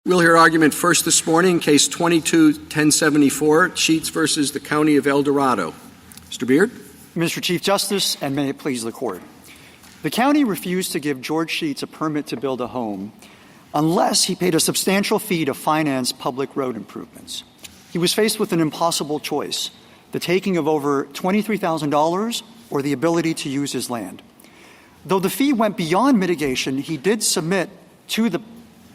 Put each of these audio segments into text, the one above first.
We'll hear argument first this morning, case 22-1074, Sheetz versus the County of El Dorado. Mr. Beard? Mr. Chief Justice, and may it please the Court. The county refused to give George Sheetz a permit to build a home unless he paid a substantial fee to finance public road improvements. He was faced with an impossible choice, the taking of over $23,000 or the ability to use his land. Though the fee went beyond mitigation, he did submit to the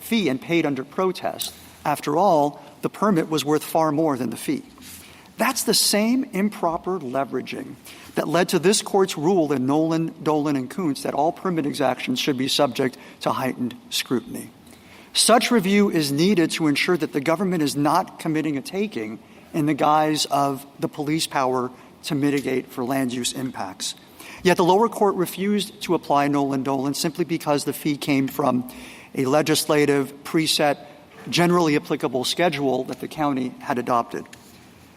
fee and paid under protest. After all, the permit was worth far more than the fee. That's the same improper leveraging that led to this Court's rule in Nollan, Dolan, and Kuntz that all permit exactions should be subject to heightened scrutiny. Such review is needed to ensure that the government is not committing a taking in the guise of the police power to mitigate for land use impacts. Yet the lower court refused to apply Nollan, Dolan simply because the fee came from a legislative, preset, generally applicable schedule that the county had adopted.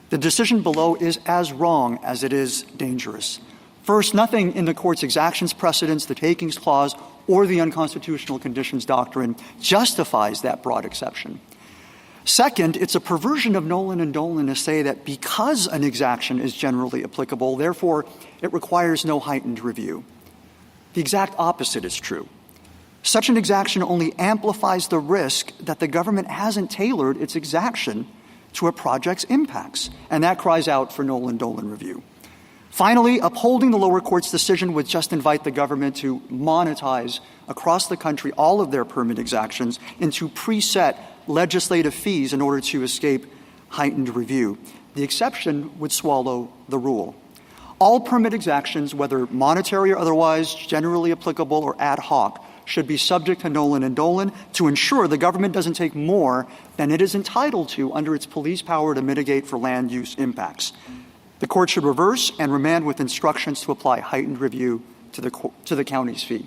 The decision below is as wrong as it is dangerous. First, nothing in the Court's exactions precedents, the takings clause, or the unconstitutional conditions doctrine justifies that broad exception. Second, it's a perversion of Nollan and Dolan to say that because an exaction is generally applicable, therefore it requires no heightened review. The exact opposite is true. Such an exaction only amplifies the risk that the government hasn't tailored its exaction to a project's impacts, and that cries out for Nollan-Dolan review. Finally, upholding the lower court's decision would just invite the government to monetize across the country all of their permit exactions into preset legislative fees in order to escape heightened review. The exception would swallow the rule. All permit exactions, whether monetary or otherwise, generally applicable or ad hoc, should be subject to Nollan and Dolan to ensure the government doesn't take more than it is entitled to under its police power to mitigate for land use impacts. The Court should reverse and remand with instructions to apply heightened review to the county's fee.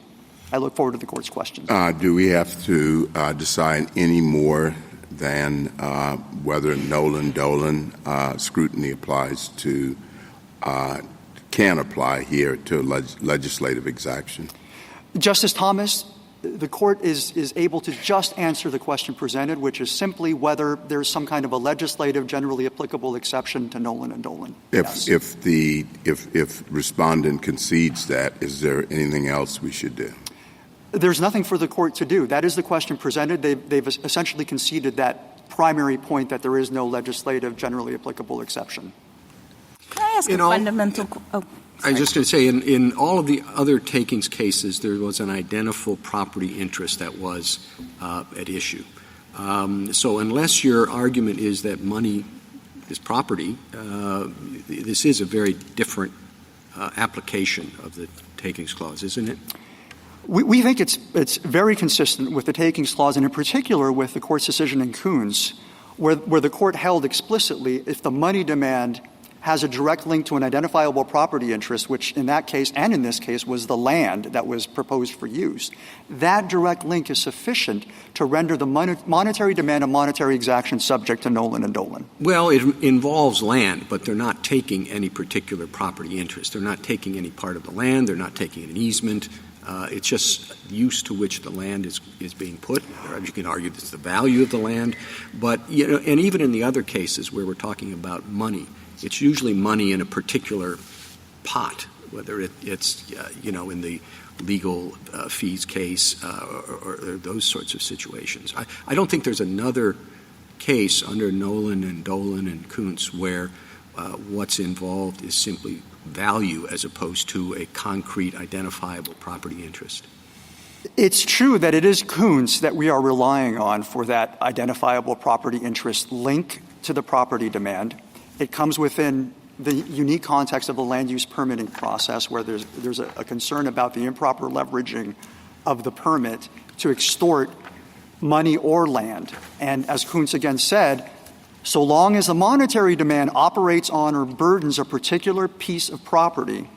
I look forward to the Court's questions. Do we have to decide any more than whether Nollan-Dolan scrutiny applies to can apply here to legislative exaction? Justice Thomas, the Court is able to just answer the question presented, which is simply whether there's some kind of a legislative, generally applicable exception to Nollan and Dolan. If respondent concedes that, is there anything else we should do? There's nothing for the Court to do. That is the question presented. They've essentially conceded that primary point that there is no legislative, generally applicable exception. Can I ask a fundamental I was just going to say, in all of the other takings cases, there was an identical property interest that was at issue. So unless your argument is that money is property, this is a very different application of the takings clause, isn't it? We think it's very consistent with the takings clause, and in particular with the Court's decision in Kuntz, where the Court held explicitly if the money demand has a direct link to an identifiable property interest, which in that case and in this case was the land that was proposed for use, that direct link is sufficient to render the monetary demand and monetary exaction subject to Nollan and Dolan. Well, it involves land, but they're not taking any particular property interest. They're not taking any part of the land. They're not taking an easement. It's just use to which the land is being put. You can argue it's the value of the land. But, and even in the other cases where we're talking about money, it's usually money in a particular pot, whether it's, in the legal fees case or those sorts of situations. I don't think there's another case under Nollan and Dolan and Kuntz where what's involved is simply value as opposed to a concrete identifiable property interest. It's true that it is Kuntz that we are relying on for that identifiable property interest link to the property demand. It comes within the unique context of the land use permitting process where there's a concern about the improper leveraging of the permit to extort money or land. And as Kuntz again said, so long as the monetary demand operates on or burdens a particular piece of property,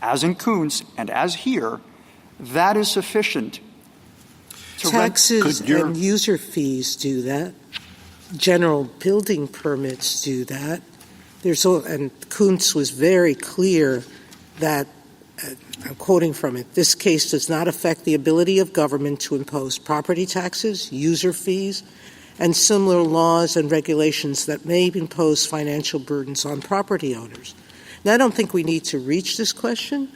as in Kuntz and as here, that is sufficient to taxes and user fees do that. General building permits do that. And Kuntz was very clear that, I'm quoting from it, this case does not affect the ability of government to impose property taxes, user fees, and similar laws and regulations that may impose financial burdens on property owners. Now, I don't think we need to reach this question,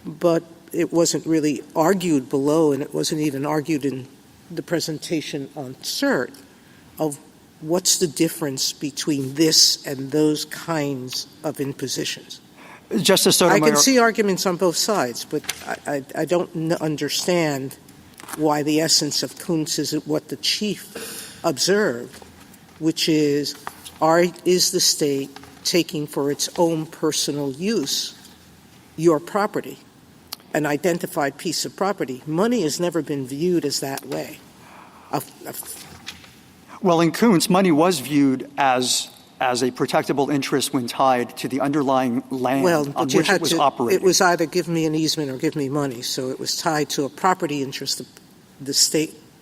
but it wasn't really argued below, and it wasn't even argued in the presentation on cert, of what's the difference between this and those kinds of impositions. Justice Sotomayor, I can see arguments on both sides, but I don't understand why the essence of Kuntz is what the Chief observed, which is the state taking for its own personal use your property, an identified piece of property? Money has never been viewed as that way. Well, in Kuntz, money was viewed as a protectable interest when tied to the underlying land on which it was operating. It was either give me an easement or give me money, so it was tied to a property interest that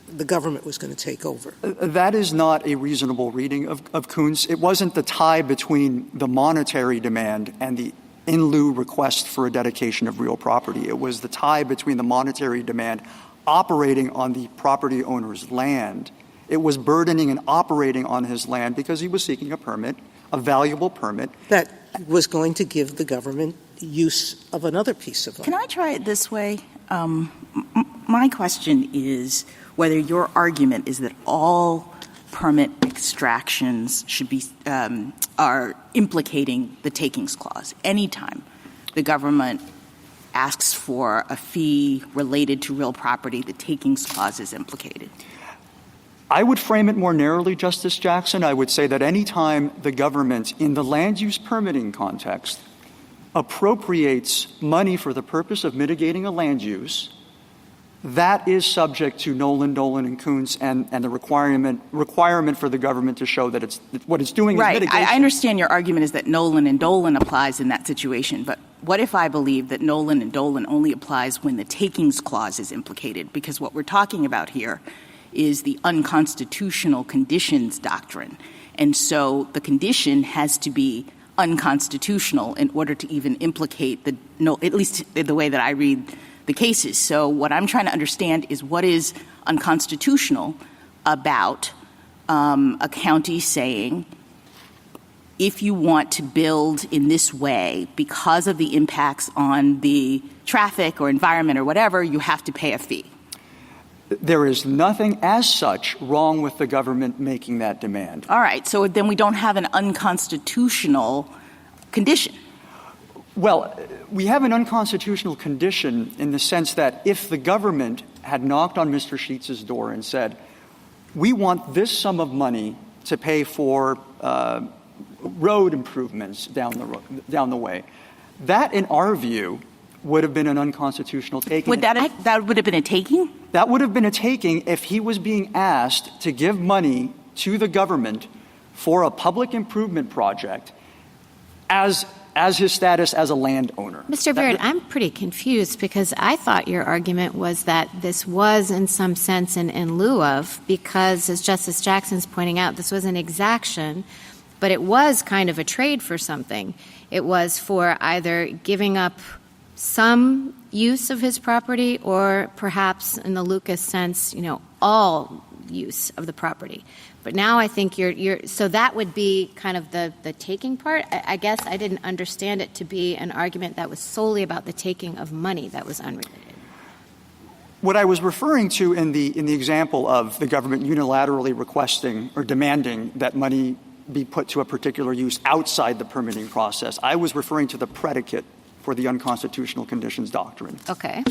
the government was going to take over. That is not a reasonable reading of Kuntz. It wasn't the tie between the monetary demand and the in lieu request for a dedication of real property. It was the tie between the monetary demand operating on the property owner's land. It was burdening and operating on his land because he was seeking a permit, a valuable permit. That was going to give the government use of another piece of land. Can I try it this way? My question is whether your argument is that all permit extractions should be are implicating the takings clause. Anytime the government asks for a fee related to real property, the takings clause is implicated. I would frame it more narrowly, Justice Jackson. I would say that any time the government, in the land use permitting context, appropriates money for the purpose of mitigating a land use, that is subject to Nollan, Dolan, and Kuntz and the requirement for the government to show that what it's doing is mitigation. Right. I understand your argument is that Nollan and Dolan applies in that situation, but what if I believe that Nollan and Dolan only applies when the takings clause is implicated? Because what we're talking about here is the unconstitutional conditions doctrine. And so the condition has to be unconstitutional in order to even implicate at least the way that I read the cases. So what I'm trying to understand is what is unconstitutional about a county saying, if you want to build in this way because of the impacts on the traffic or environment or whatever, you have to pay a fee. There is nothing as such wrong with the government making that demand. All right. So then we don't have an unconstitutional condition. Well, we have an unconstitutional condition in the sense that if the government had knocked on Mr. Sheetz's door and said, we want this sum of money to pay for road improvements down the way, that, in our view, would have been an unconstitutional taking. That would have been a taking? That would have been a taking if he was being asked to give money to the government for a public improvement project as his status as a landowner. Mr. Baird, I'm pretty confused because I thought your argument was that this was in some sense an in lieu of, because as Justice Jackson's pointing out, this was an exaction, but it was kind of a trade for something. It was for either giving up some use of his property or perhaps in the Lucas sense, all use of the property. But now I think so that would be kind of the taking part. I guess I didn't understand it to be an argument that was solely about the taking of money that was unrelated. What I was referring to in the example of the government unilaterally requesting or demanding that money be put to a particular use outside the permitting process, I was referring to the predicate for the unconstitutional conditions doctrine. Okay.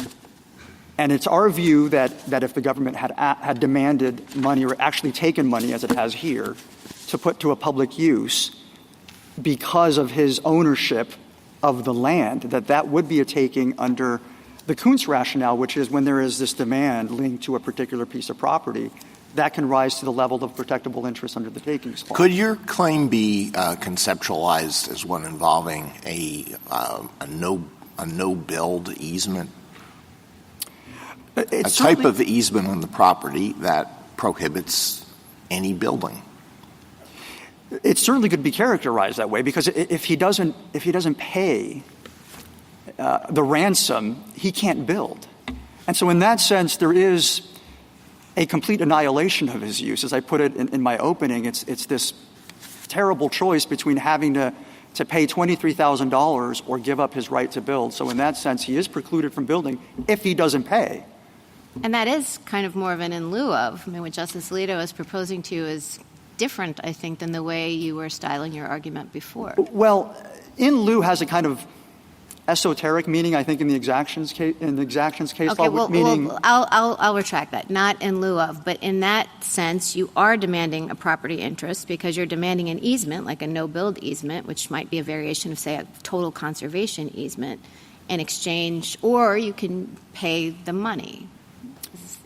And it's our view that if the government had demanded money or actually taken money, as it has here, to put to a public use because of his ownership of the land, that would be a taking under the Kuntz rationale, which is when there is this demand linked to a particular piece of property, that can rise to the level of protectable interest under the takings clause. Could your claim be conceptualized as one involving a no-build easement? A type of easement on the property that prohibits any building. It certainly could be characterized that way because if he doesn't pay the ransom, he can't build. And so in that sense, there is a complete annihilation of his use. As I put it in my opening, it's this terrible choice between having to pay $23,000 or give up his right to build. So in that sense, he is precluded from building if he doesn't pay. And that is kind of more of an in lieu of. I mean, what Justice Alito is proposing to you is different, I think, than the way you were styling your argument before. Well, in lieu has a kind of esoteric meaning, I think, in the exactions case. Okay, meaning I'll retract that. Not in lieu of, but in that sense, you are demanding a property interest because you're demanding an easement, like a no-build easement, which might be a variation of, say, a total conservation easement, in exchange, or you can pay the money.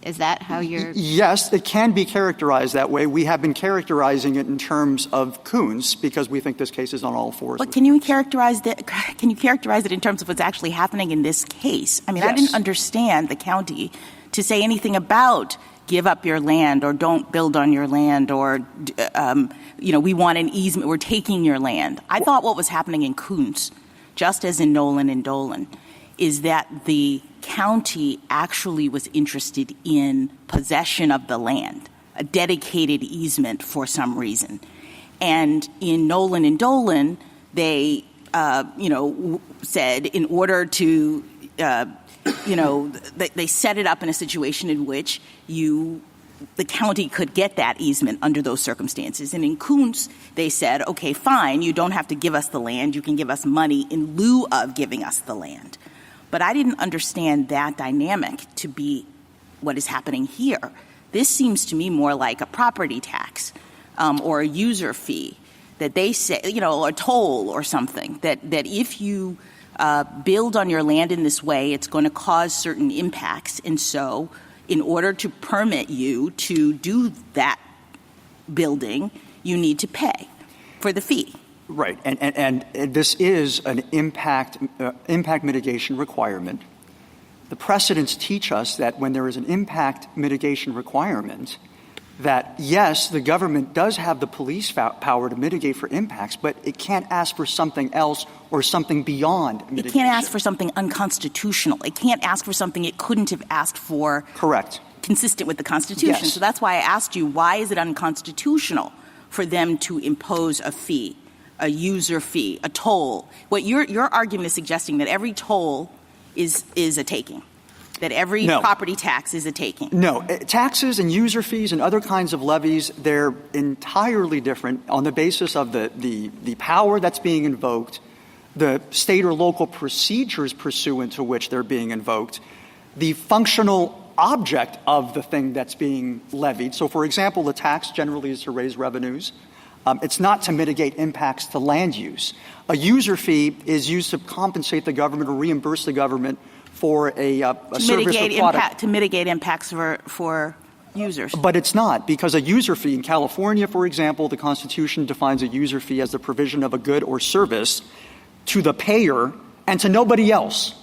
Is that how you're? Yes, it can be characterized that way. We have been characterizing it in terms of Coons because we think this case is on all fours. But can you characterize it in terms of what's actually happening in this case? I mean, Yes. I didn't understand the county to say anything about give up your land or don't build on your land or, we want an easement, we're taking your land. I thought what was happening in Coons, just as in Nollan and Dolan, is that the county actually was interested in possession of the land, a dedicated easement for some reason. And in Nollan and Dolan, they, said in order to, they set it up in a situation in which the county could get that easement under those circumstances. And in Coons, they said, okay, fine, you don't have to give us the land. You can give us money in lieu of giving us the land. But I didn't understand that dynamic to be what is happening here. This seems to me more like a property tax or a user fee that they say, a toll or something, that if you build on your land in this way, it's going to cause certain impacts. And so in order to permit you to do that building, you need to pay for the fee. Right, and this is an impact mitigation requirement. The precedents teach us that when there is an impact mitigation requirement, that yes, the government does have the police power to mitigate for impacts, but it can't ask for something else or something beyond mitigation. It can't ask for something unconstitutional. It can't ask for something it couldn't have asked for. Correct. Consistent with the Constitution. Yes. So that's why I asked you, why is it unconstitutional for them to impose a fee? A user fee, a toll. What your argument is suggesting that every toll is a taking, that every property tax is a taking. No. Taxes and user fees and other kinds of levies, they're entirely different on the basis of the power that's being invoked, the state or local procedures pursuant to which they're being invoked, the functional object of the thing that's being levied. So, for example, the tax generally is to raise revenues. It's not to mitigate impacts to land use. A user fee is used to compensate the government or reimburse the government for a service or product. To mitigate impacts for users. But it's not, because a user fee in California, for example, the Constitution defines a user fee as the provision of a good or service to the payer and to nobody else.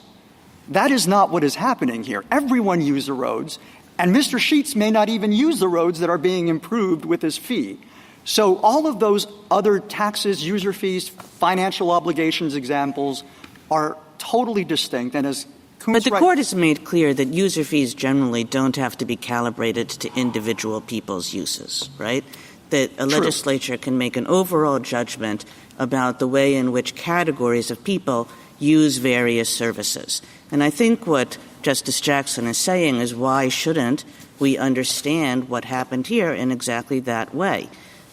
That is not what is happening here. Everyone uses the roads, and Mr. Sheetz may not even use the roads that are being improved with his fee. So all of those other taxes, user fees, financial obligations examples are totally distinct. And as But the court has made clear that user fees generally don't have to be calibrated to individual people's uses, right? That a legislature can make an overall judgment about the way in which categories of people use various services. And I think what Justice Jackson is saying is, why shouldn't we understand what happened here in exactly that way?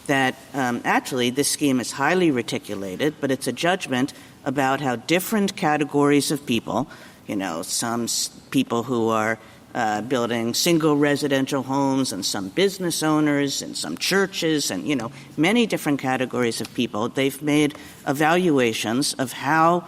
That actually this scheme is highly reticulated, but it's a judgment about how different categories of people, some people who are building single residential homes and some business owners and some churches and, many different categories of people, they've made evaluations of how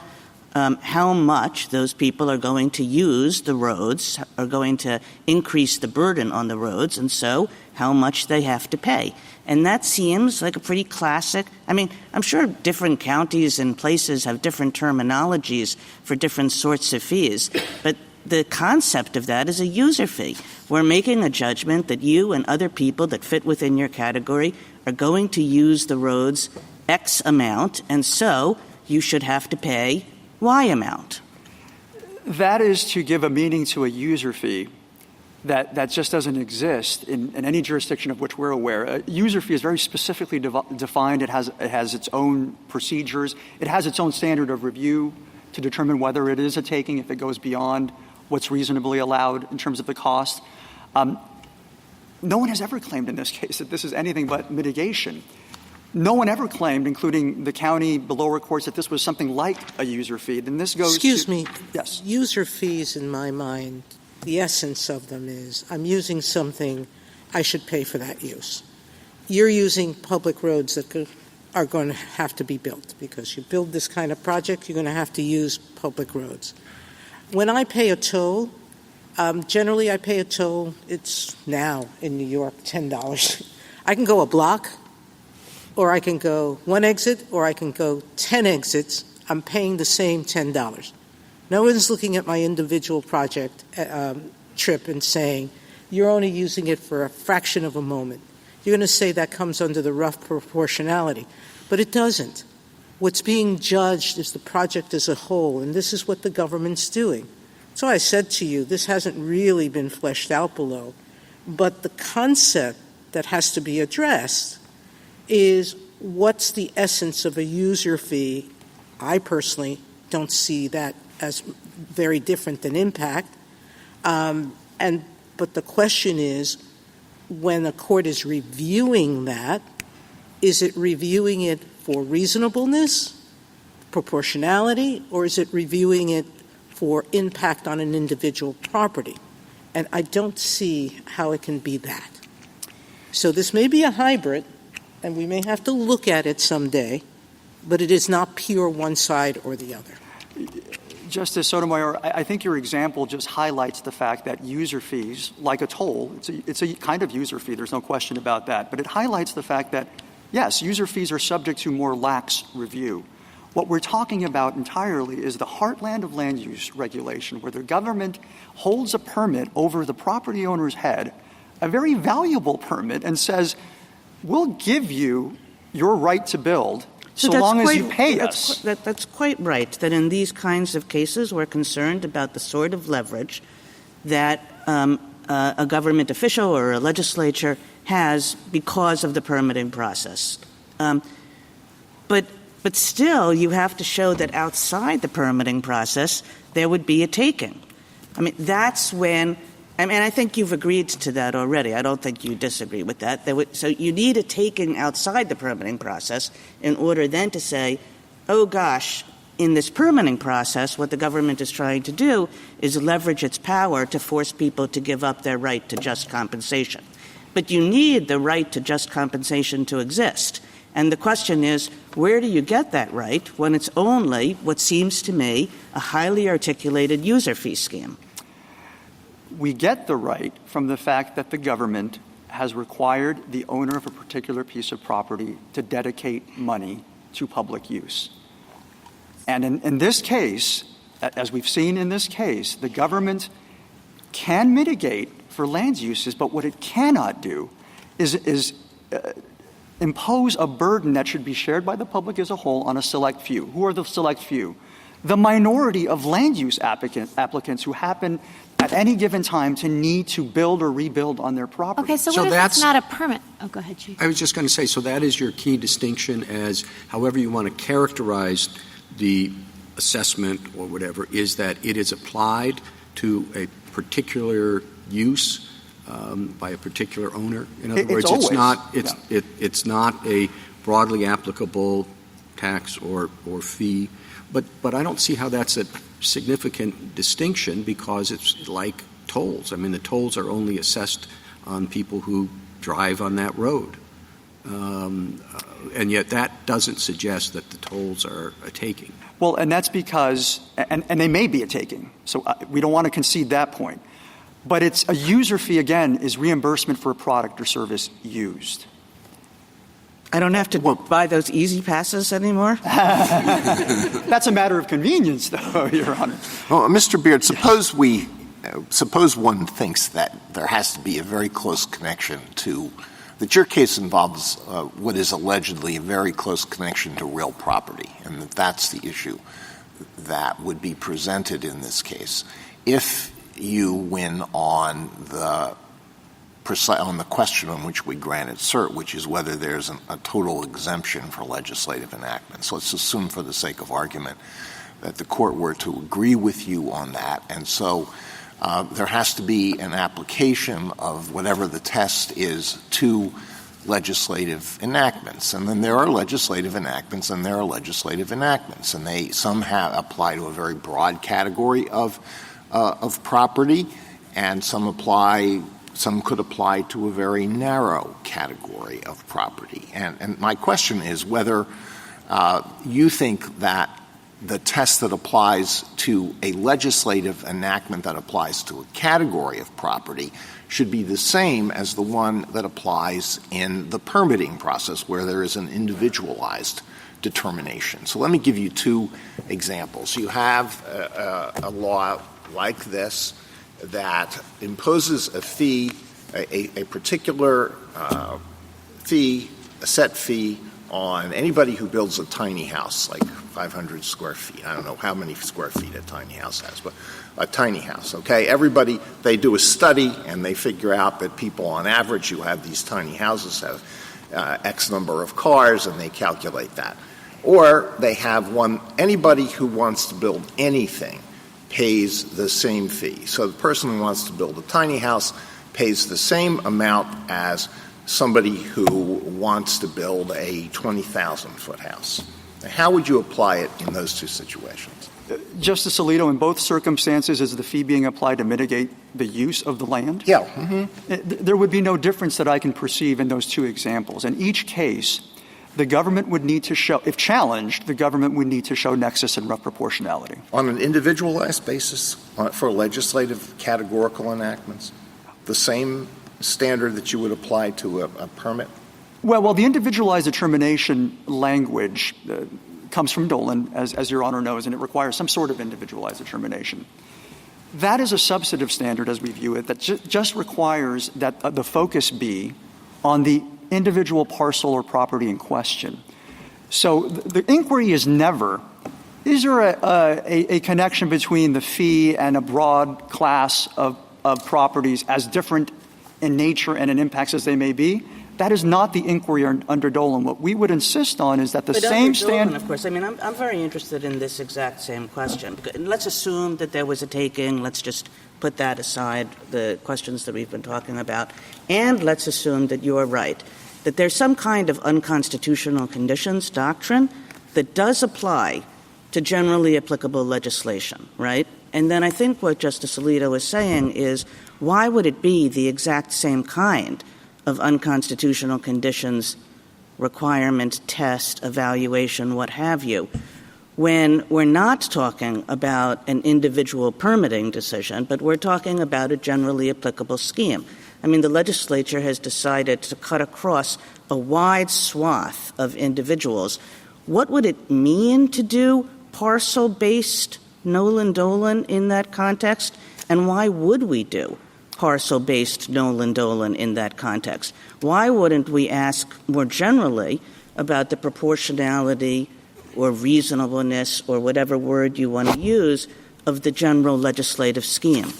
much those people are going to use the roads, are going to increase the burden on the roads, and so how much they have to pay. And that seems like a pretty classic – I'm sure different counties and places have different terminologies for different sorts of fees, but the concept of that is a user fee. We're making a judgment that you and other people that fit within your category are going to use the roads X amount, and so you should have to pay Y amount. That is to give a meaning to a user fee that just doesn't exist in any jurisdiction of which we're aware. A user fee is very specifically defined. It has its own procedures. It has its own standard of review to determine whether it is a taking if it goes beyond what's reasonably allowed in terms of the cost. No one has ever claimed in this case that this is anything but mitigation. No one ever claimed, including the county, the lower courts, that this was something like a user fee. Then this goes Excuse me. Yes. User fees, in my mind, the essence of them is I'm using something, I should pay for that use. You're using public roads that are going to have to be built because you build this kind of project, you're going to have to use public roads. When I pay a toll, generally I pay a toll, it's now in New York, $10. I can go a block, or I can go one exit, or I can go 10 exits. I'm paying the same $10. No one's looking at my individual project trip and saying, you're only using it for a fraction of a moment. You're going to say that comes under the rough proportionality. But it doesn't. What's being judged is the project as a whole, and this is what the government's doing. So I said to you, this hasn't really been fleshed out below. But the concept that has to be addressed is what's the essence of a user fee. I personally don't see that as very different than impact. But the question is, when a court is reviewing that, is it reviewing it for reasonableness, proportionality, or is it reviewing it for impact on an individual property? And I don't see how it can be that. So this may be a hybrid, and we may have to look at it someday, but it is not pure one side or the other. Justice Sotomayor, I think your example just highlights the fact that user fees, like a toll, it's a kind of user fee, there's no question about that, but it highlights the fact that, yes, user fees are subject to more lax review. What we're talking about entirely is the heartland of land use regulation, where the government holds a permit over the property owner's head, a very valuable permit, and says, we'll give you your right to build so long as you pay us. That's quite right, that in these kinds of cases we're concerned about the sort of leverage that a government official or a legislature has because of the permitting process. But still, you have to show that outside the permitting process there would be a taking. I mean, that's when – I think you've agreed to that already. I don't think you disagree with that. So you need a taking outside the permitting process in order then to say, oh, gosh, in this permitting process, what the government is trying to do is leverage its power to force people to give up their right to just compensation. But you need the right to just compensation to exist. And the question is, where do you get that right when it's only what seems to me a highly articulated user fee scheme? We get the right from the fact that the government has required the owner of a particular piece of property to dedicate money to public use. And in this case, as we've seen in this case, the government can mitigate for land uses, but what it cannot do is impose a burden that should be shared by the public as a whole on a select few. Who are the select few? The minority of land use applicants who happen at any given time to need to build or rebuild on their property. Okay, so what if it's not a permit? Oh, go ahead, Chief. I was just going to say, so that is your key distinction as however you want to characterize the assessment or whatever, is that it is applied to a particular use by a particular owner. In other words, it's not a broadly applicable tax or fee. But I don't see how that's a significant distinction because it's like tolls. I mean, the tolls are only assessed on people who drive on that road. And yet that doesn't suggest that the tolls are a taking. Well, and that's because – and they may be a taking. So we don't want to concede that point. But it's a user fee, again, is reimbursement for a product or service used. I don't have to buy those easy passes anymore? That's a matter of convenience, though, Your Honor. Well, Mr. Beard, suppose one thinks that there has to be a very close connection to – that your case involves what is allegedly a very close connection to real property, and that that's the issue that would be presented in this case. If you win on the question on which we granted cert, which is whether there's a total exemption for legislative enactment. So let's assume for the sake of argument that the court were to agree with you on that. And so there has to be an application of whatever the test is to legislative enactments. And then there are legislative enactments and there are legislative enactments. And they somehow apply to a very broad category of property, and some could apply to a very narrow category of property. And my question is whether you think that the test that applies to a legislative enactment that applies to a category of property should be the same as the one that applies in the permitting process, where there is an individualized determination. So let me give you two examples. You have a law like this that imposes a fee, a particular fee, a set fee on anybody who builds a tiny house, like 500 square feet. I don't know how many square feet a tiny house has, but a tiny house, okay? Everybody, they do a study, and they figure out that people on average who have these tiny houses have X number of cars, and they calculate that. Or they have anybody who wants to build anything pays the same fee. So the person who wants to build a tiny house pays the same amount as somebody who wants to build a 20,000-foot house. Now, how would you apply it in those two situations? Justice Alito, in both circumstances, is the fee being applied to mitigate the use of the land? Yeah. Mm-hmm. There would be no difference that I can perceive in those two examples. In each case, the government would need to show, if challenged, the government would need to show nexus and rough proportionality. On an individualized basis for legislative categorical enactments, the same standard that you would apply to a permit? Well, the individualized determination language comes from Dolan, as Your Honor knows, and it requires some sort of individualized determination. That is a substantive standard, as we view it, that just requires that the focus be on the individual parcel or property in question. So the inquiry is never, is there a connection between the fee and a broad class of properties as different in nature and in impacts as they may be? That is not the inquiry under Dolan. What we would insist on is that the same standard. Of course, I mean, I'm very interested in this exact same question. Let's assume that there was a taking. Let's just put that aside, the questions that we've been talking about. And let's assume that you're right, that there's some kind of unconstitutional conditions doctrine that does apply to generally applicable legislation, right? And then I think what Justice Alito is saying is, why would it be the exact same kind of unconstitutional conditions, requirement, test, evaluation, what have you, when we're not talking about an individual permitting decision, but we're talking about a generally applicable scheme? I mean, the legislature has decided to cut across a wide swath of individuals. What would it mean to do parcel-based Nollan Dolan in that context? And why would we do parcel-based Nollan Dolan in that context? Why wouldn't we ask more generally about the proportionality or reasonableness or whatever word you want to use of the general legislative scheme?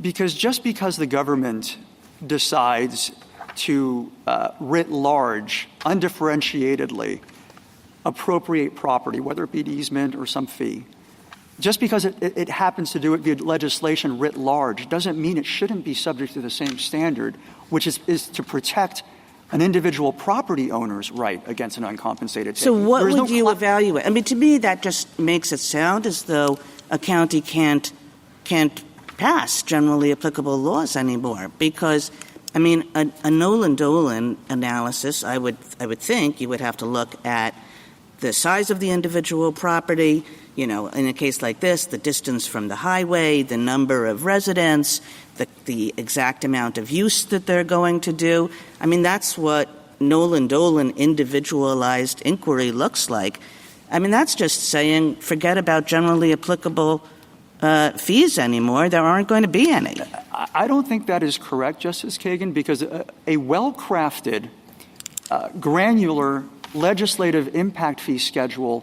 Because just because the government decides to writ large, undifferentiatedly appropriate property, whether it be an easement or some fee, just because it happens to do it via legislation writ large doesn't mean it shouldn't be subject to the same standard, which is to protect an individual property owner's right against an uncompensated taking. So what would you evaluate? I mean, to me, that just makes it sound as though a county can't pass generally applicable laws anymore, because, I mean, a Nollan Dolan analysis, I would think you would have to look at the size of the individual property, you know, in a case like this, the distance from the highway, the number of residents, the exact amount of use that they're going to do. I mean, that's what Nollan Dolan individualized inquiry looks like. I mean, that's just saying forget about generally applicable fees anymore. There aren't going to be any. I don't think that is correct, Justice Kagan, because a well-crafted, granular legislative impact fee schedule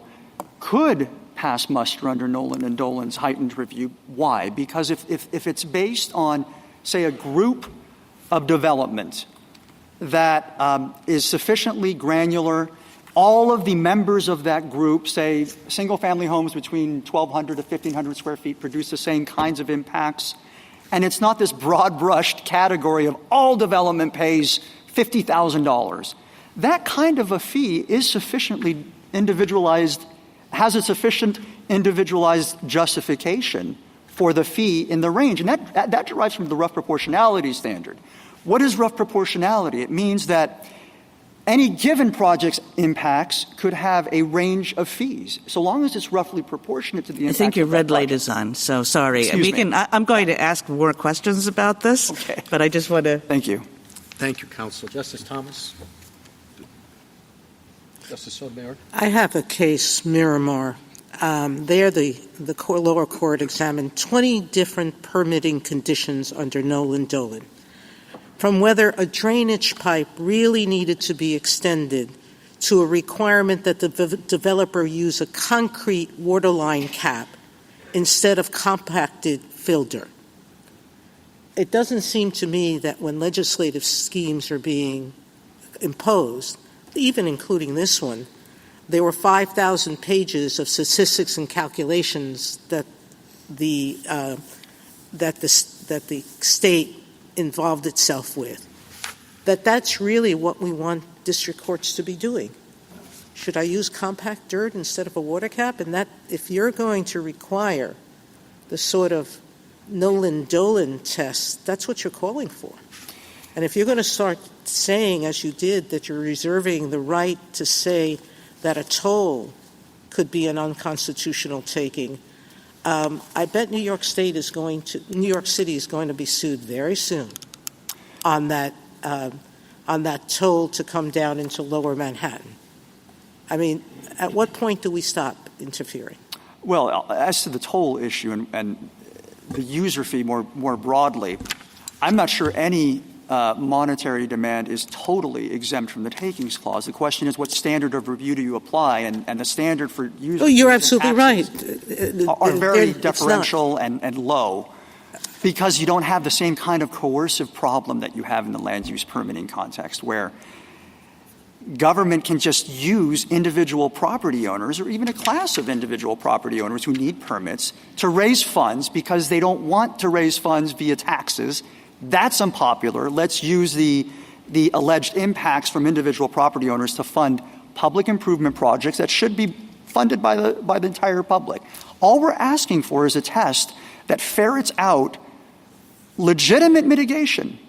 could pass muster under Nollan and Dolan's heightened review. Why? Because if it's based on, say, a group of development that is sufficiently granular, all of the members of that group, say, single-family homes between 1,200 to 1,500 square feet, produce the same kinds of impacts, and it's not this broad-brushed category of all development pays $50,000. That kind of a fee is sufficiently individualized, has a sufficient individualized justification for the fee in the range. And that derives from the rough proportionality standard. What is rough proportionality? It means that any given project's impacts could have a range of fees, so long as it's roughly proportionate to the impact. I think your of red that light project. is on, so sorry. Excuse me. I'm going to ask more questions about this, Okay. but I just want to... Thank you. Thank you, counsel. Justice Thomas? Justice Sotomayor? I have a case, Miramar. There, the lower court examined 20 different permitting conditions under Nollan and Dolan, from whether a drainage pipe really needed to be extended to a requirement that the developer use a concrete waterline cap instead of compacted filter. It doesn't seem to me that when legislative schemes are being imposed, even including this one, there were 5,000 pages of statistics and calculations that the state involved itself with. That's really what we want district courts to be doing. Should I use compact dirt instead of a water cap? And that, if you're going to require the sort of Nollan-Dolan test, that's what you're calling for. And if you're going to start saying, as you did, that you're reserving the right to say that a toll could be an unconstitutional taking, I bet New York City is going to be sued very soon on that toll to come down into Lower Manhattan. I mean, at what point do we stop interfering? Well, as to the toll issue and the user fee more broadly, I'm not sure any monetary demand is totally exempt from the takings clause. The question is, what standard of review do you apply? And the standard for user Oh, you're fees and absolutely right. taxes are very deferential and low, because you don't have the same kind of coercive problem that you have in the land use permitting context, where government can just use individual property owners or even a class of individual property owners who need permits to raise funds because they don't want to raise funds via taxes. That's unpopular. Let's use the alleged impacts from individual property owners to fund public improvement projects that should be funded by the entire public. All we're asking for is a test that ferrets out legitimate mitigation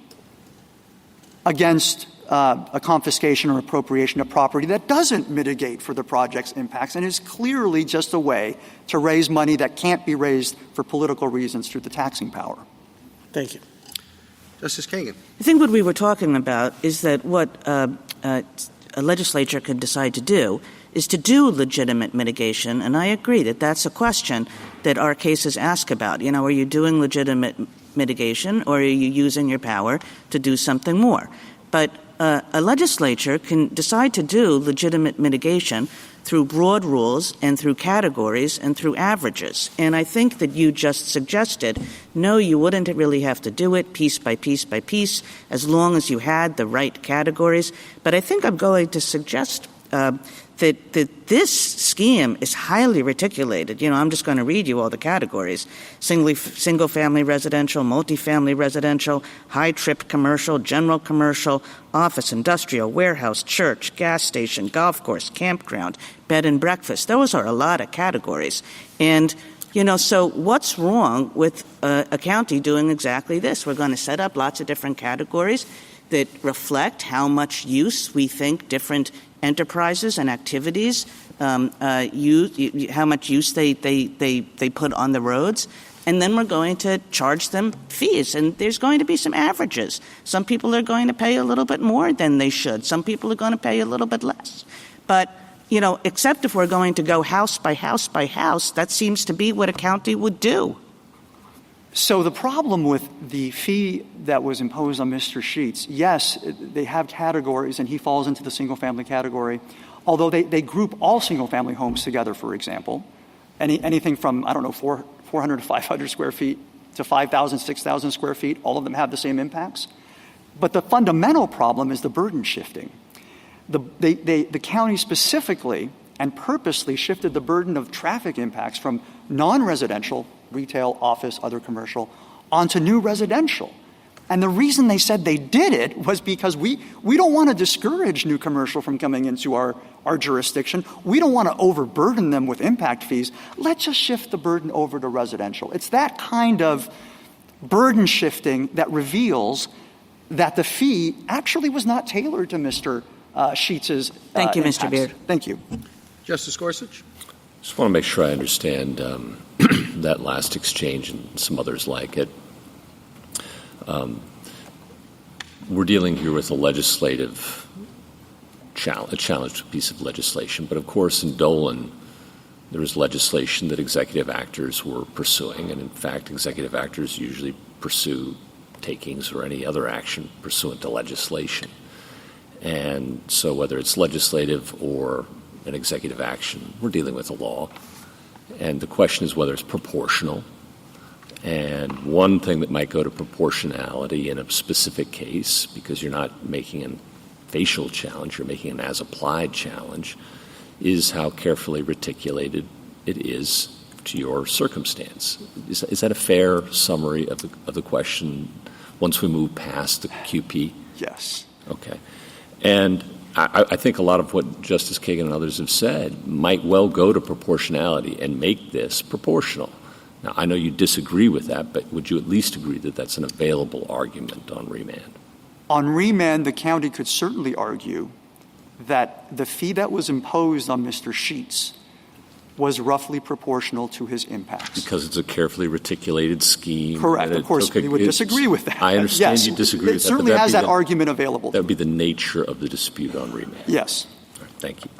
against a confiscation or appropriation of property that doesn't mitigate for the project's impacts and is clearly just a way to raise money that can't be raised for political reasons through the taxing power. Thank you. Justice Kagan? I think what we were talking about is that what a legislature can decide to do is to do legitimate mitigation, and I agree that that's a question that our cases ask about. You know, are you doing legitimate mitigation, or are you using your power to do something more? But a legislature can decide to do legitimate mitigation through broad rules and through categories and through averages. And I think that you just suggested, no, you wouldn't really have to do it piece by piece by piece as long as you had the right categories. But I think I'm going to suggest that this scheme is highly reticulated. You know, I'm just going to read you all the categories: single-family residential, multifamily residential, high-trip commercial, general commercial, office, industrial, warehouse, church, gas station, golf course, campground, bed and breakfast. Those are a lot of categories. And, you know, so what's wrong with a county doing exactly this? We're going to set up lots of different categories that reflect how much use we think different enterprises and activities how much use they put on the roads, and then we're going to charge them fees. And there's going to be some averages. Some people are going to pay a little bit more than they should. Some people are going to pay a little bit less. But, you know, except if we're going to go house by house by house, that seems to be what a county would do. So the problem with the fee that was imposed on Mr. Sheetz, yes, they have categories, and he falls into the single-family category, although they group all single-family homes together, for example. anything from, 400 to 500 square feet to 5,000, 6,000 square feet, all of them have the same impacts. But the fundamental problem is the burden shifting. The county specifically and purposely shifted the burden of traffic impacts from non-residential, retail, office, other commercial, onto new residential. And the reason they said they did it was because we don't want to discourage new commercial from coming into our jurisdiction. We don't want to overburden them with impact fees. Let's just shift the burden over to residential. It's that kind of burden shifting that reveals that the fee actually was not tailored to Mr. Sheetz's Thank you, impacts. Mr. Beard. Thank you. Justice Gorsuch? Just want to make sure I understand that last exchange and some others like it. We're dealing here with a legislative challenge, a challenged piece of legislation. But, of course, in Dolan, there was legislation that executive actors were pursuing. And, in fact, executive actors usually pursue takings or any other action pursuant to legislation. And so whether it's legislative or an executive action, we're dealing with a law. And the question is whether it's proportional. And one thing that might go to proportionality in a specific case, because you're not making a facial challenge, you're making an as-applied challenge, is how carefully reticulated it is to your circumstance. Is that a fair summary of the question once we move past the QP? Yes. Okay. And I think a lot of what Justice Kagan and others have said might well go to proportionality and make this proportional. Now, I know you disagree with that, but would you at least agree that that's an available argument on remand? On remand, the county could certainly argue that the fee that was imposed on Mr. Sheetz was roughly proportional to his impacts. Because it's a carefully reticulated scheme. Correct. Of course, we would disagree with that. I understand yes, you disagree with that. It certainly has that argument available. That would be the nature of the dispute on remand. Yes. All right, thank you.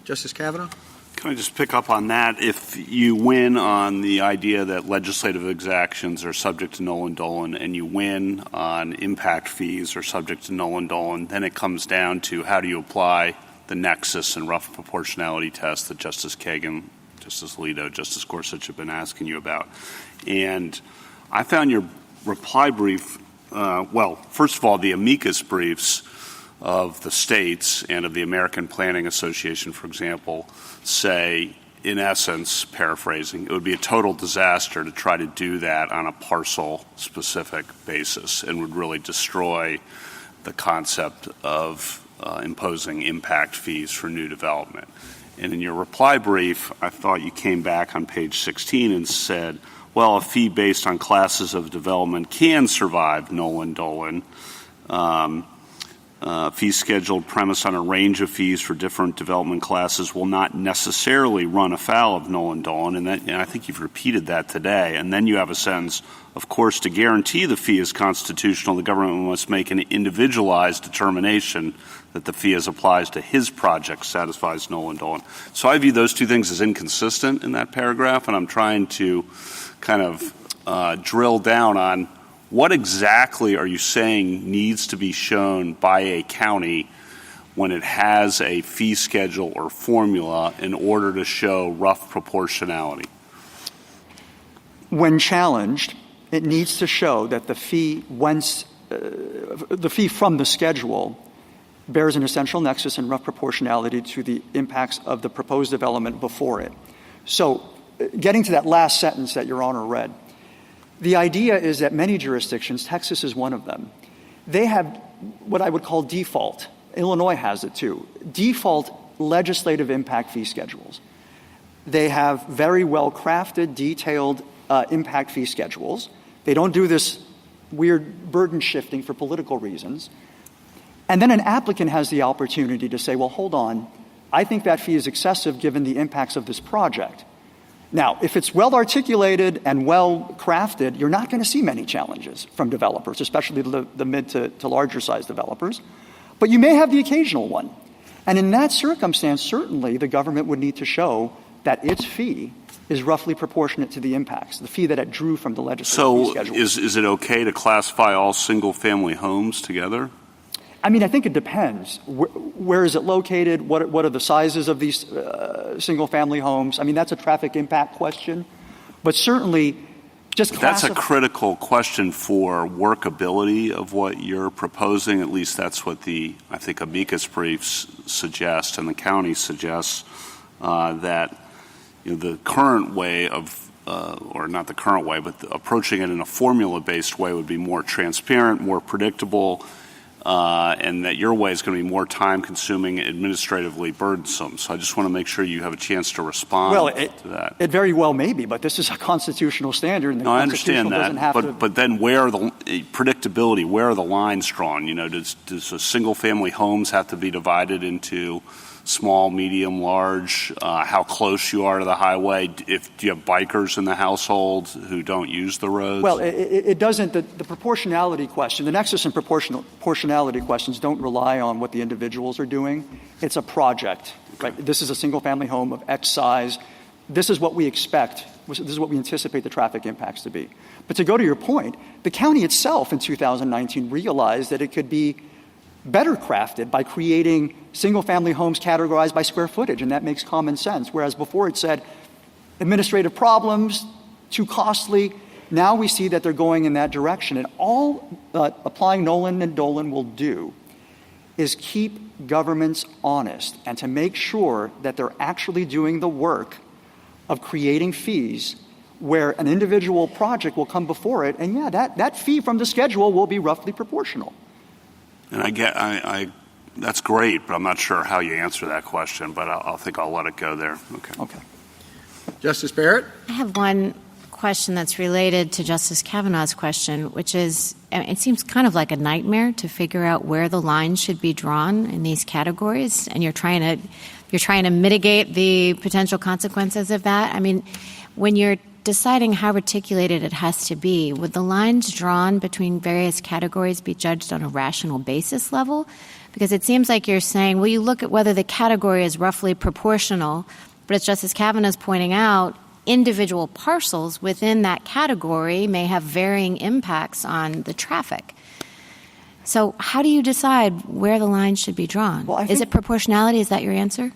Justice Kavanaugh? Can I just pick up on that? If you win on the idea that legislative exactions are subject to Nollan and Dolan and you win on impact fees are subject to Nollan and Dolan, then it comes down to how do you apply the nexus and rough proportionality test that Justice Kagan, Justice Alito, Justice Gorsuch have been asking you about. And I found your reply brief, first of all, the amicus briefs of the states and of the American Planning Association, for example, say, in essence, paraphrasing, it would be a total disaster to try to do that on a parcel-specific basis and would really destroy the concept of imposing impact fees for new development. And in your reply brief, I thought you came back on page 16 and said, well, a fee based on classes of development can survive Nollan-Dolan. Fee scheduled premise on a range of fees for different development classes will not necessarily run afoul of Nollan-Dolan, and I think you've repeated that today. And then you have a sentence, of course, to guarantee the fee is constitutional, the government must make an individualized determination that the fee as applies to his project satisfies Nollan-Dolan. So I view those two things as inconsistent in that paragraph, and I'm trying to kind of drill down on what exactly are you saying needs to be shown by a county when it has a fee schedule or formula in order to show rough proportionality? When challenged, it needs to show that the fee from the schedule bears an essential nexus and rough proportionality to the impacts of the proposed development before it. So getting to that last sentence that Your Honor read, the idea is that many jurisdictions, Texas is one of them, they have what I would call default. Illinois has it too. Default legislative impact fee schedules. They have very well-crafted, detailed impact fee schedules. They don't do this weird burden shifting for political reasons. And then an applicant has the opportunity to say, well, hold on, I think that fee is excessive given the impacts of this project. Now, if it's well-articulated and well-crafted, you're not going to see many challenges from developers, especially the mid to larger-sized developers. But you may have the occasional one. And in that circumstance, certainly the government would need to show that its fee is roughly proportionate to the impacts, the fee that it drew from the legislative fee schedule. So is it okay to classify all single-family homes together? I mean, I think it depends. Where is it located? What are the sizes of these single-family homes? I mean, that's a traffic impact question. But certainly, that's a critical question for workability of what you're proposing. At least that's what I think amicus briefs suggest, and the county suggests that the current way of or not the current way, but approaching it in a formula-based way would be more transparent, more predictable, and that your way is going to be more time-consuming, administratively burdensome. So I just want to make sure you have a chance to respond to that. It very well may be, but this is a constitutional standard, and the I understand that. But then where are the predictability? Where are the lines drawn? Does a single-family homes have to be divided into small, medium, large, how close you are to the highway, do you have bikers in the household who don't use the roads? Well, it doesn't. The proportionality question, the nexus and proportionality questions don't rely on what the individuals are doing. It's a project. Okay. Right? This is a single-family home of X size. This is what we expect. This is what we anticipate the traffic impacts to be. But to go to your point, the county itself in 2019 realized that it could be better crafted by creating single-family homes categorized by square footage, and that makes common sense. Whereas before it said administrative problems, too costly. Now we see that they're going in that direction. And all applying Nollan and Dolan will do is keep governments honest and to make sure that they're actually doing the work of creating fees where an individual project will come before it, and that fee from the schedule will be roughly proportional. And I that's great, but I'm not sure how you answer that question, but I'll think I'll let it go there. Okay. Justice Barrett? I have one question that's related to Justice Kavanaugh's question, which is, it seems kind of like a nightmare to figure out where the lines should be drawn in these categories, and you're trying to mitigate the potential consequences of that. I mean, when you're deciding how articulated it has to be, would the lines drawn between various categories be judged on a rational basis level? Because it seems like you're saying, well, you look at whether the category is roughly proportional, but as Justice Kavanaugh is pointing out, individual parcels within that category may have varying impacts on the traffic. So how do you decide where the lines should be drawn? Well, is it proportionality? Is that your answer?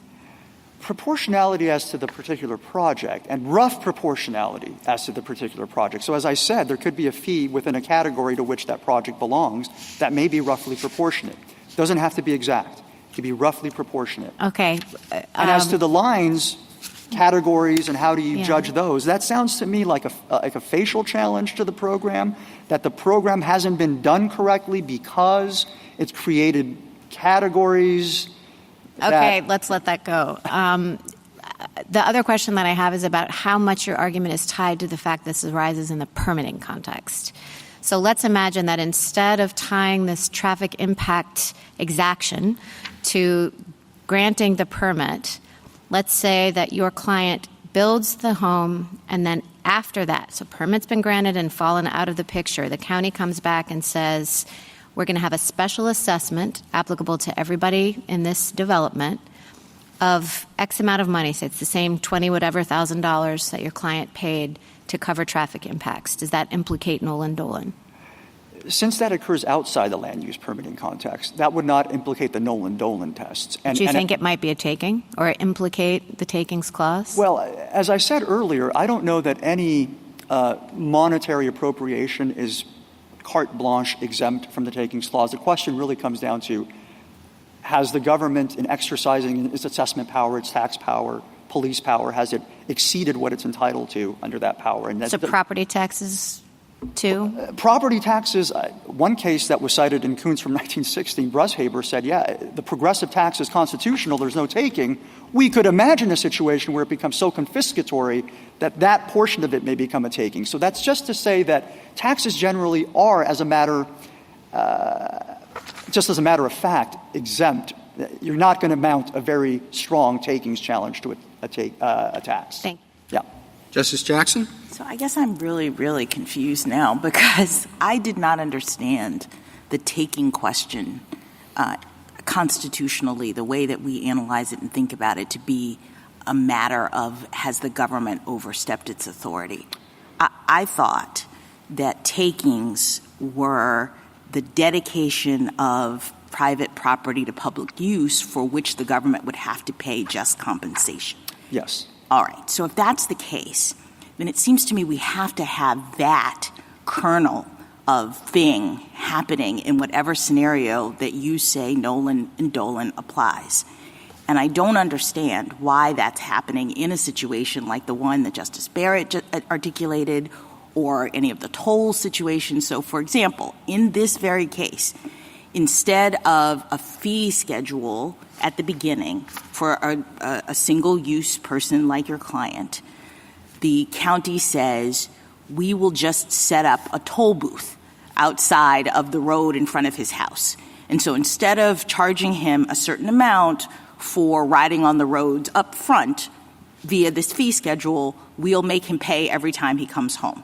Proportionality as to the particular project and rough proportionality as to the particular project. So as I said, there could be a fee within a category to which that project belongs that may be roughly proportionate. It doesn't have to be exact. It can be roughly proportionate. Okay. And as to the lines, categories, and how do you judge those, that sounds to me like a facial challenge to the program, that the program hasn't been done correctly because it's created categories. Okay, let's let that go. The other question that I have is about how much your argument is tied to the fact this arises in the permitting context. So let's imagine that instead of tying this traffic impact exaction to granting the permit, let's say that your client builds the home and then after that, so permit's been granted and fallen out of the picture, the county comes back and says, we're going to have a special assessment applicable to everybody in this development of X amount of money. So it's the same $20,000 that your client paid to cover traffic impacts. Does that implicate Nollan and Dolan? Since that occurs outside the land use permitting context, that would not implicate the Nollan and Dolan tests. Do you think it might be a taking or implicate the takings clause? Well, as I said earlier, I don't know that any monetary appropriation is carte blanche exempt from the takings clause. The question really comes down to, has the government, in exercising its assessment power, its tax power, police power, has it exceeded what it's entitled to under that power? And so property taxes too? Property taxes, one case that was cited in Kuntz from 1916, Brushaber said, the progressive tax is constitutional, there's no taking. We could imagine a situation where it becomes so confiscatory that that portion of it may become a taking. So that's just to say that taxes generally are, just as a matter of fact, exempt. You're not going to mount a very strong takings challenge to a tax. Thank you. Yeah. Justice Jackson? So I guess I'm really, really confused now because I did not understand the taking question constitutionally, the way that we analyze it and think about it, to be a matter of has the government overstepped its authority. I thought that takings were the dedication of private property to public use for which the government would have to pay just compensation. Yes. All right. So if that's the case, then it seems to me we have to have that kernel of thing happening in whatever scenario that you say Nollan and Dolan applies. And I don't understand why that's happening in a situation like the one that Justice Barrett articulated or any of the toll situations. So, for example, in this very case, instead of a fee schedule at the beginning for a single-use person like your client, the county says, we will just set up a toll booth outside of the road in front of his house. And so instead of charging him a certain amount for riding on the roads up front via this fee schedule, we'll make him pay every time he comes home.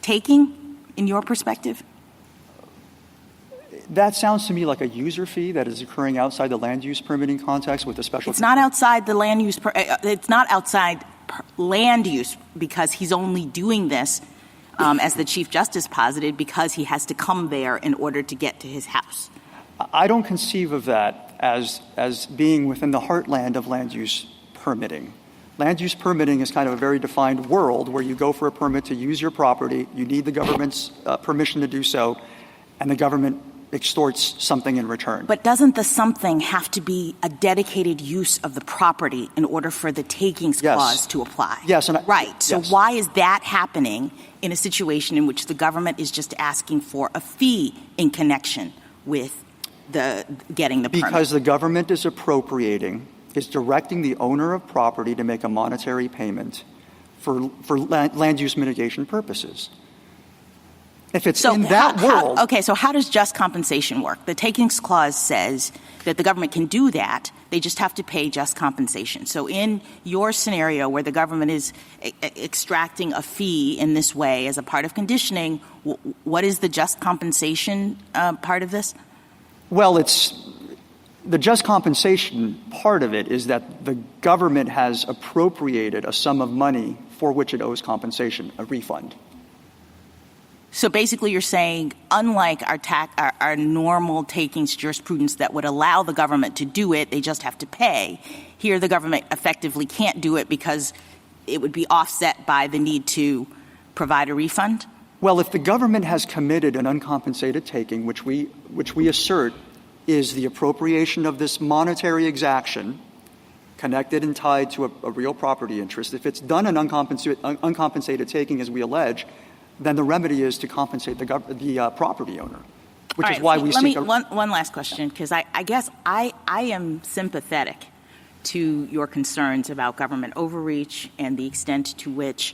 Taking, in your perspective? That sounds to me like a user fee that is occurring outside the land use permitting context with a special. It's not outside the land use. It's not outside land use because he's only doing this, as the Chief Justice posited, because he has to come there in order to get to his house. I don't conceive of that as being within the heartland of land use permitting. Land use permitting is kind of a very defined world where you go for a permit to use your property, you need the government's permission to do so, and the government extorts something in return. But doesn't the something have to be a dedicated use of the property in order for the takings clause to apply? Yes. Right. So why is that happening in a situation in which the government is just asking for a fee in connection with the getting the permit? Because the government is directing the owner of property to make a monetary payment for land use mitigation purposes. If it's in that world. Okay, so how does just compensation work? The takings clause says that the government can do that. They just have to pay just compensation. So in your scenario where the government is extracting a fee in this way as a part of conditioning, what is the just compensation part of this? Well, it's the just compensation part of it is that the government has appropriated a sum of money for which it owes compensation, a refund. So basically you're saying, unlike our normal takings jurisprudence that would allow the government to do it, they just have to pay. Here the government effectively can't do it because it would be offset by the need to provide a refund? Well, if the government has committed an uncompensated taking, which we assert is the appropriation of this monetary exaction connected and tied to a real property interest, if it's done an uncompensated taking, as we allege, then the remedy is to compensate the property owner, which is why we seek one last question, because I guess I am sympathetic to your concerns about government overreach and the extent to which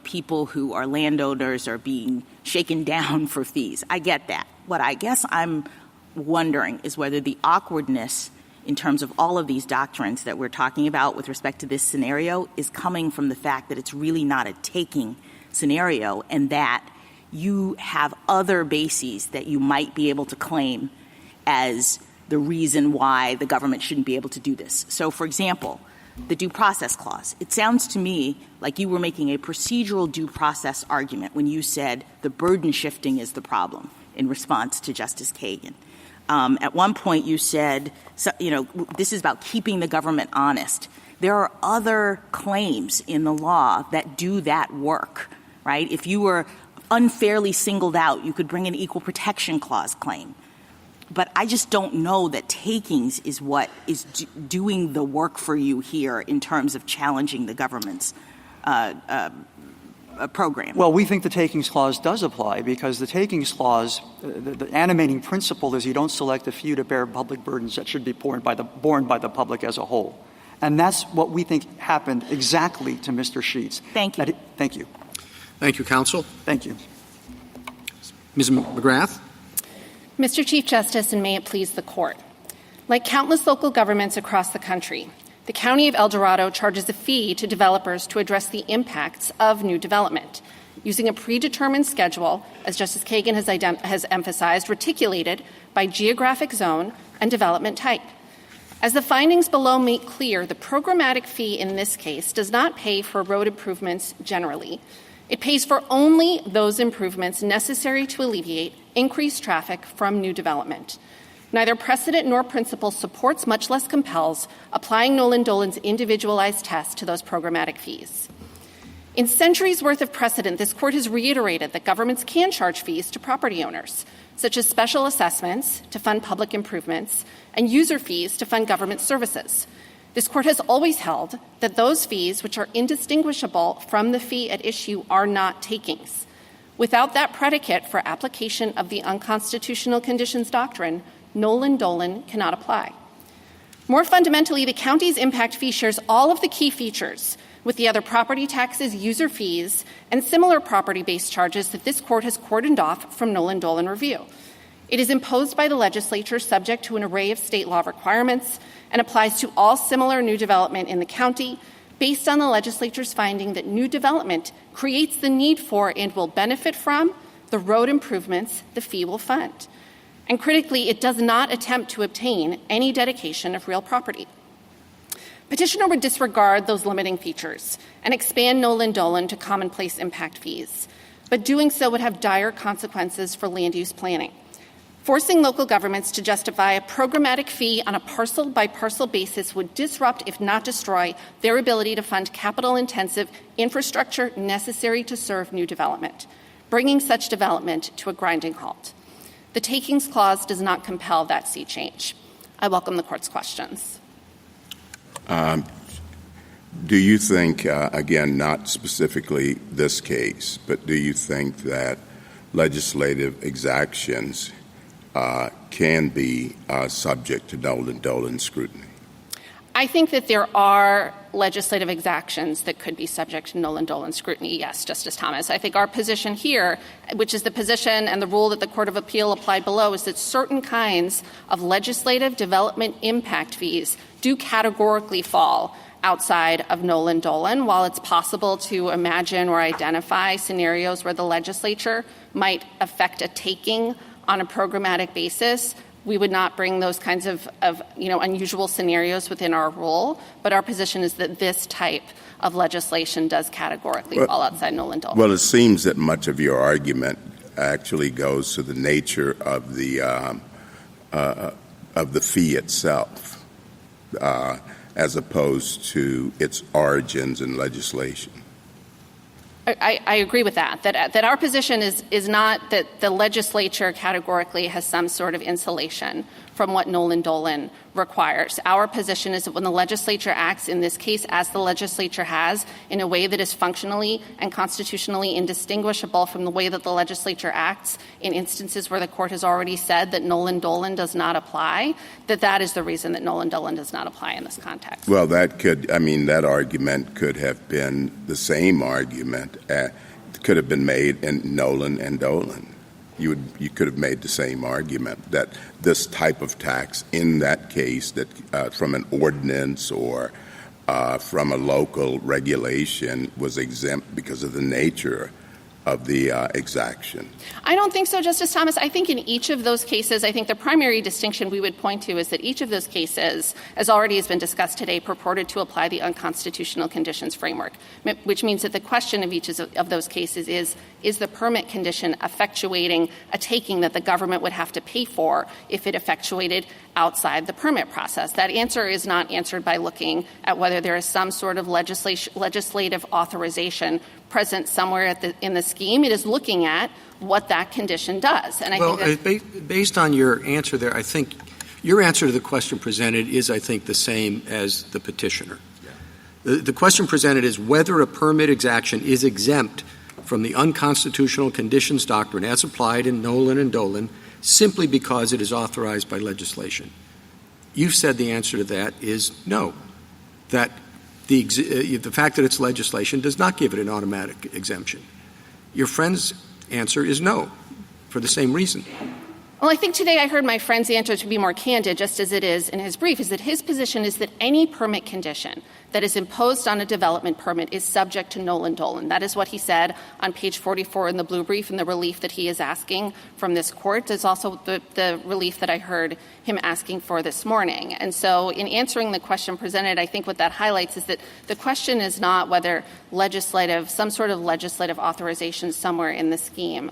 people who are landowners are being shaken down for fees. I get that. What I guess I'm wondering is whether the awkwardness in terms of all of these doctrines that we're talking about with respect to this scenario is coming from the fact that it's really not a taking scenario and that you have other bases that you might be able to claim as the reason why the government shouldn't be able to do this. So, for example, the due process clause. It sounds to me like you were making a procedural due process argument when you said the burden shifting is the problem in response to Justice Kagan. At one point you said, this is about keeping the government honest. There are other claims in the law that do that work, right? If you were unfairly singled out, you could bring an equal protection clause claim. But I just don't know that takings is what is doing the work for you here in terms of challenging the government's program. Well, we think the takings clause does apply because the takings clause, the animating principle is you don't select a few to bear public burdens that should be borne by the public as a whole. And that's what we think happened exactly to Mr. Sheetz. Thank you. Thank you. Thank you, counsel. Thank you. Ms. McGrath. Mr. Chief Justice, and may it please the Court. Like countless local governments across the country, the County of El Dorado charges a fee to developers to address the impacts of new development, using a predetermined schedule, as Justice Kagan has emphasized, reticulated by geographic zone and development type. As the findings below make clear, the programmatic fee in this case does not pay for road improvements generally. It pays for only those improvements necessary to alleviate increased traffic from new development. Neither precedent nor principle supports, much less compels, applying Nollan Dolan's individualized test to those programmatic fees. In centuries' worth of precedent, this Court has reiterated that governments can charge fees to property owners, such as special assessments to fund public improvements and user fees to fund government services. This Court has always held that those fees, which are indistinguishable from the fee at issue, are not takings. Without that predicate for application of the unconstitutional conditions doctrine, Nollan Dolan cannot apply. More fundamentally, the county's impact fee shares all of the key features with the other property taxes, user fees, and similar property-based charges that this Court has cordoned off from Nollan Dolan review. It is imposed by the legislature subject to an array of state law requirements and applies to all similar new development in the county based on the legislature's finding that new development creates the need for and will benefit from the road improvements the fee will fund. And critically, it does not attempt to obtain any dedication of real property. Petitioner would disregard those limiting features and expand Nollan Dolan to commonplace impact fees, but doing so would have dire consequences for land use planning. Forcing local governments to justify a programmatic fee on a parcel-by-parcel basis would disrupt, if not destroy, their ability to fund capital-intensive infrastructure necessary to serve new development, bringing such development to a grinding halt. The takings clause does not compel that sea change. I welcome the Court's questions. Do you think, again, not specifically this case, but do you think that legislative exactions can be subject to Nollan Dolan scrutiny? I think that there are legislative exactions that could be subject to Nollan Dolan scrutiny, yes, Justice Thomas. I think our position here, which is the position and the rule that the Court of Appeal applied below, is that certain kinds of legislative development impact fees do categorically fall outside of Nollan Dolan. While it's possible to imagine or identify scenarios where the legislature might affect a taking on a programmatic basis, we would not bring those kinds of unusual scenarios within our rule. But our position is that this type of legislation does categorically fall outside Nollan Dolan. Well, it seems that much of your argument actually goes to the nature of the fee itself, as opposed to its origins in legislation. I agree with that our position is not that the legislature categorically has some sort of insulation from what Nollan Dolan requires. Our position is that when the legislature acts, in this case, as the legislature has, in a way that is functionally and constitutionally indistinguishable from the way that the legislature acts in instances where the Court has already said that Nollan Dolan does not apply, that is the reason that Nollan Dolan does not apply in this context. Well, that argument could have been the same argument could have been made in Nollan and Dolan. You could have made the same argument that this type of tax in that case, that from an ordinance or from a local regulation, was exempt because of the nature of the exaction. I don't think so, Justice Thomas. I think in each of those cases, I think the primary distinction we would point to is that each of those cases, as already has been discussed today, purported to apply the unconstitutional conditions framework, which means that the question of each of those cases is the permit condition effectuating a taking that the government would have to pay for if it effectuated outside the permit process? That answer is not answered by looking at whether there is some sort of legislative authorization present somewhere in the scheme. It is looking at what that condition does. And I think based on your answer there, I think your answer to the question presented is, I think, the same as the petitioner. The question presented is whether a permit exaction is exempt from the unconstitutional conditions doctrine as applied in Nollan and Dolan simply because it is authorized by legislation. You've said the answer to that is no, that the fact that it's legislation does not give it an automatic exemption. Your friend's answer is no, for the same reason. Well, I think today I heard my friend's answer to be more candid, just as it is in his brief, is that his position is that any permit condition that is imposed on a development permit is subject to Nollan Dolan. That is what he said on page 44 in the blue brief, and the relief that he is asking from this Court is also the relief that I heard him asking for this morning. And so in answering the question presented, I think what that highlights is that the question is not whether some sort of legislative authorization somewhere in the scheme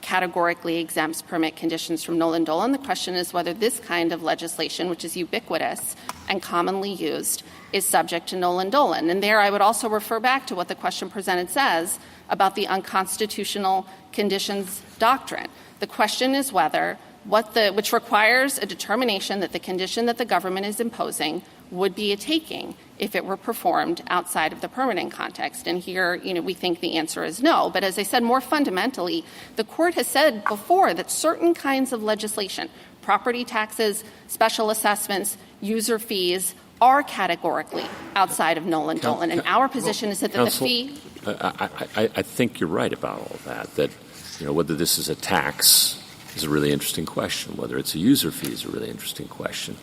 categorically exempts permit conditions from Nollan and Dolan. The question is whether this kind of legislation, which is ubiquitous and commonly used, is subject to Nollan and Dolan. And there I would also refer back to what the question presented says about the unconstitutional conditions doctrine. The question is whether which requires a determination that the condition that the government is imposing would be a taking if it were performed outside of the permitting context. And here, we think the answer is no. But as I said, more fundamentally, the court has said before that certain kinds of legislation, property taxes, special assessments, user fees, are categorically outside of Nollan and Dolan. And our position is that Counsel, the fee... I think you're right about all that whether this is a tax is a really interesting question. Whether it's a user fee is a really interesting question.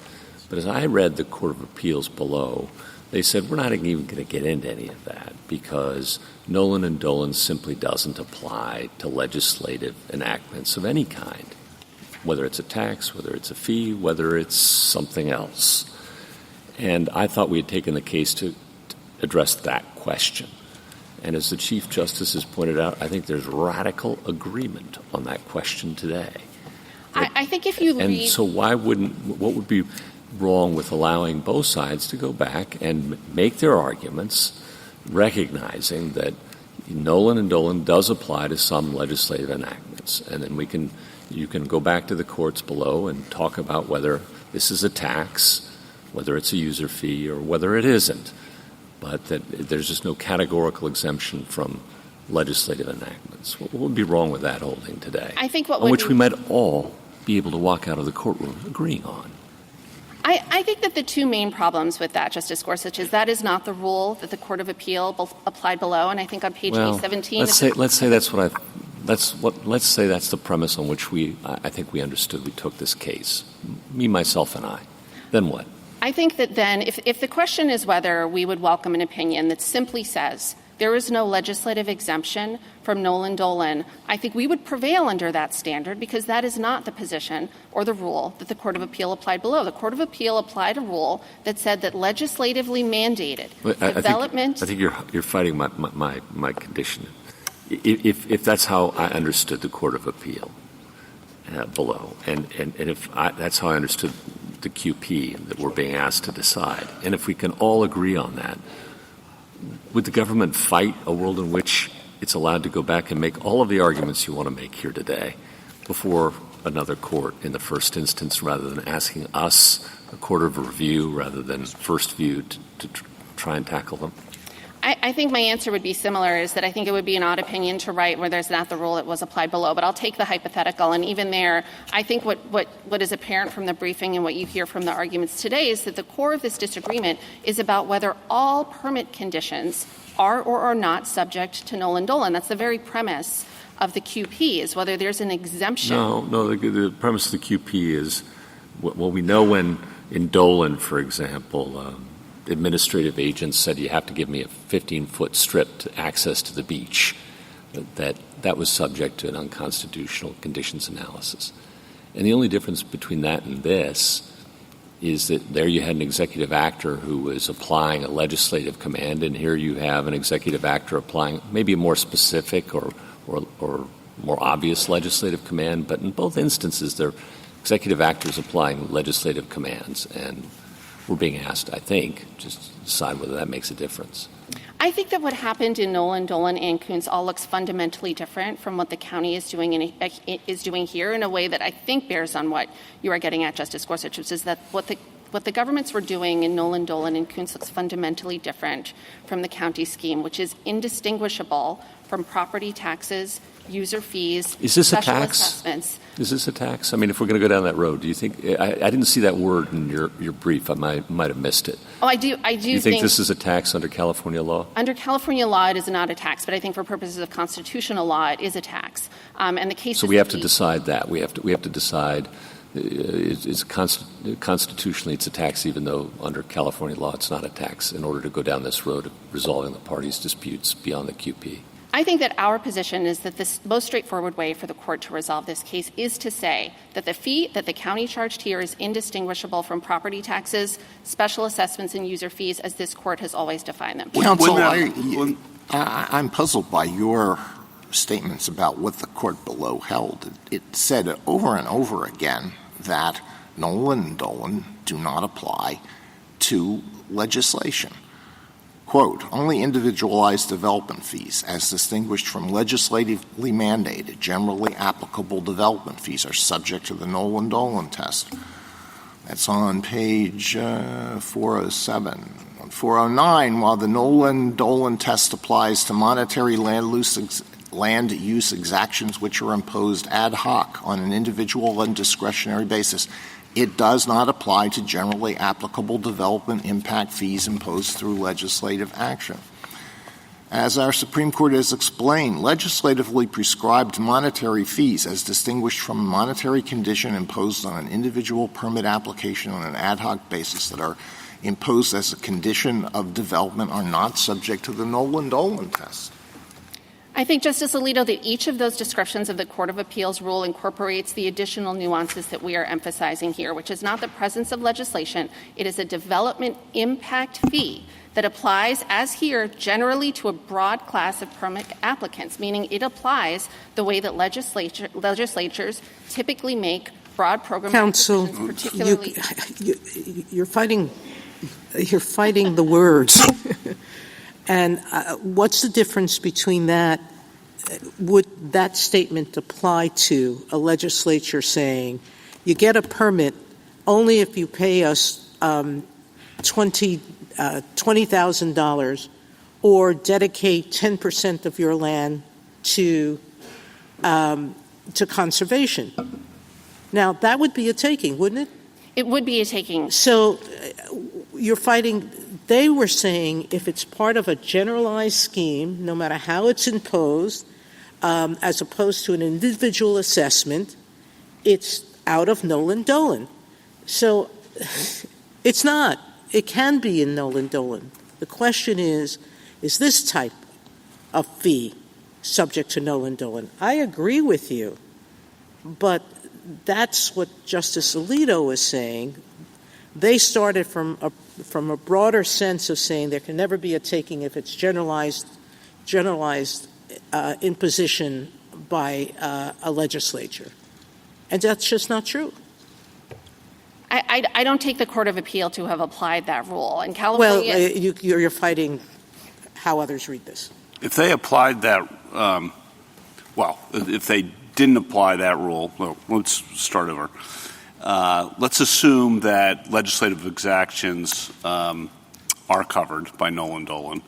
But as I read the Court of Appeals below, they said we're not even going to get into any of that because Nollan and Dolan simply doesn't apply to legislative enactments of any kind, whether it's a tax, whether it's a fee, whether it's something else. And I thought we had taken the case to address that question. And as the Chief Justice has pointed out, I think there's radical agreement on that question today. I think if you read... And so what would be wrong with allowing both sides to go back and make their arguments, recognizing that Nollan and Dolan does apply to some legislative enactments. And then you can go back to the courts below and talk about whether this is a tax, whether it's a user fee, or whether it isn't. But that there's just no categorical exemption from legislative enactments. What would be wrong with that holding today? I think on which we might all be able to walk out of the courtroom agreeing on. I think that the two main problems with that, Justice Gorsuch, is that is not the rule that the Court of Appeal applied below. And I think on page 17... Let's say that's the premise on which I think we understood we took this case. Me, myself, and I. Then what? I think that then, if the question is whether we would welcome an opinion that simply says there is no legislative exemption from Nollan and Dolan, I think we would prevail under that standard because that is not the position or the rule that the Court of Appeal applied below. The Court of Appeal applied a rule that said that legislatively mandated development... I think you're fighting my condition. If that's how I understood the Court of Appeal below, and if that's how I understood the QP that we're being asked to decide. And if we can all agree on that, would the government fight a world in which it's allowed to go back and make all of the arguments you want to make here today before another court in the first instance rather than asking us, a court of review, rather than first view to try and tackle them? I think my answer would be similar, is that I think it would be an odd opinion to write where there's not the rule that was applied below. But I'll take the hypothetical. And even there, I think what is apparent from the briefing and what you hear from the arguments today is that the core of this disagreement is about whether all permit conditions are or are not subject to Nollan and Dolan. That's the very premise of the QP, is whether there's an exemption. No, the premise of the QP is, well, we know when in Dolan, for example, administrative agents said you have to give me a 15-foot strip to access to the beach, that was subject to an unconstitutional conditions analysis. And the only difference between that and this is that there you had an executive actor who was applying a legislative command, and here you have an executive actor applying maybe a more specific or more obvious legislative command. But in both instances, they're executive actors applying legislative commands, and we're being asked, I think, just to decide whether that makes a difference. I think that what happened in Nollan, Dolan, and Kuntz all looks fundamentally different from what the county is doing here in a way that I think bears on what you are getting at, Justice Gorsuch, which is that what the governments were doing in Nollan, Dolan, and Kuntz looks fundamentally different from the county scheme, which is indistinguishable from property taxes, user fees, is this special a tax? assessments. Is this a tax? I mean, if we're going to go down that road, do you think – I didn't see that word in your brief. I might have missed it. Oh, I do you think this is a tax under California law? Under California law, it is not a tax, but I think for purposes of constitutional law, it is a tax. And the case. So we have to decide that. We have to decide constitutionally it's a tax, even though under California law it's not a tax, in order to go down this road of resolving the parties' disputes beyond the QP. I think that our position is that the most straightforward way for the court to resolve this case is to say that the fee that the county charged here is indistinguishable from property taxes, special assessments, and user fees, as this court has always defined them. Counsel, I'm puzzled by your statements about what the court below held. It said over and over again that Nollan and Dolan do not apply to legislation. Quote, only individualized development fees, as distinguished from legislatively mandated, generally applicable development fees, are subject to the Nollan-Dolan test. That's on page 407. On 409, while the Nollan-Dolan test applies to monetary land use exactions which are imposed ad hoc on an individual and discretionary basis, it does not apply to generally applicable development impact fees imposed through legislative action. As our Supreme Court has explained, legislatively prescribed monetary fees, as distinguished from a monetary condition imposed on an individual permit application on an ad hoc basis that are imposed as a condition of development, are not subject to the Nollan-Dolan test. I think, Justice Alito, that each of those descriptions of the Court of Appeals rule incorporates the additional nuances that we are emphasizing here, which is not the presence of legislation. It is a development impact fee that applies, as here, generally to a broad class of permit applicants, meaning it applies the way that legislatures typically make broad program Counsel, particularly you're fighting the words. And what's the difference between that? Would that statement apply to a legislature saying, you get a permit only if you pay us $20,000 or dedicate 10% of your land to conservation? Now, that would be a taking, wouldn't it? it would be a taking. So you're fighting. They were saying if it's part of a generalized scheme, no matter how it's imposed, as opposed to an individual assessment, it's out of Nollan and Dolan. So it's not. It can be in Nollan and Dolan. The question is this type of fee subject to Nollan and Dolan? I agree with you, but that's what Justice Alito was saying. They started from a broader sense of saying there can never be a taking if it's generalized imposition by a legislature. And that's just not true. I don't take the Court of Appeal to have applied that rule. In California, well, you're fighting how others read this. If they applied that, if they didn't apply that rule, well, let's start over. Let's assume that legislative exactions are covered by Nollan and Dolan.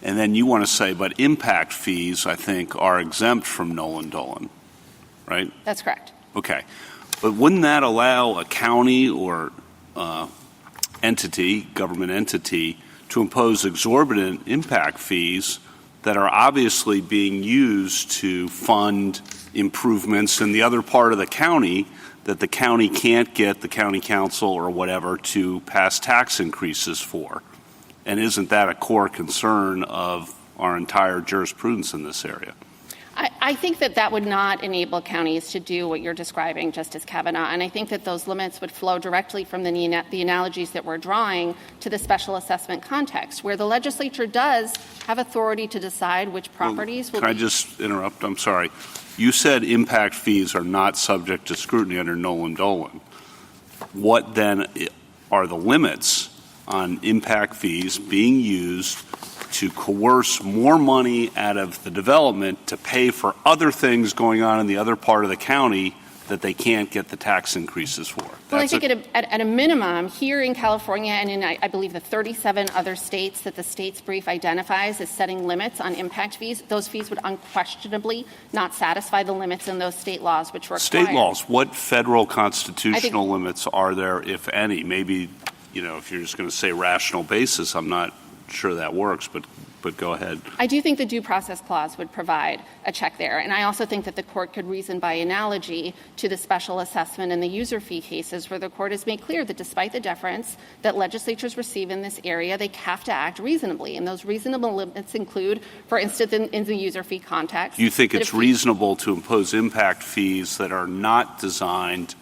And then you want to say, but impact fees, I think, are exempt from Nollan and Dolan, right? That's correct. Okay. But wouldn't that allow a county or government entity, to impose exorbitant impact fees that are obviously being used to fund improvements in the other part of the county that the county can't get the county council or whatever to pass tax increases for? And isn't that a core concern of our entire jurisprudence in this area? I think that would not enable counties to do what you're describing, Justice Kavanaugh, and I think that those limits would flow directly from the analogies that we're drawing to the special assessment context, where the legislature does have authority to decide which properties will be— Can I just interrupt? I'm sorry. You said impact fees are not subject to scrutiny under Nollan and Dolan. What then are the limits on impact fees being used to coerce more money out of the development to pay for other things going on in the other part of the county that they can't get the tax increases for? Well, I think at a minimum, here in California and in, I believe, the 37 other states that the state's brief identifies as setting limits on impact fees, those fees would unquestionably not satisfy the limits in those state laws which require— State laws. What federal constitutional limits are there, if any? Maybe, if you're just going to say rational basis, I'm not sure that works, but go ahead. I do think the due process clause would provide a check there, and I also think that the court could reason by analogy to the special assessment and the user fee cases, where the court has made clear that despite the deference that legislatures receive in this area, they have to act reasonably, and those reasonable limits include, for instance, in the user fee context— You think it's reasonable to impose impact fees that are not designed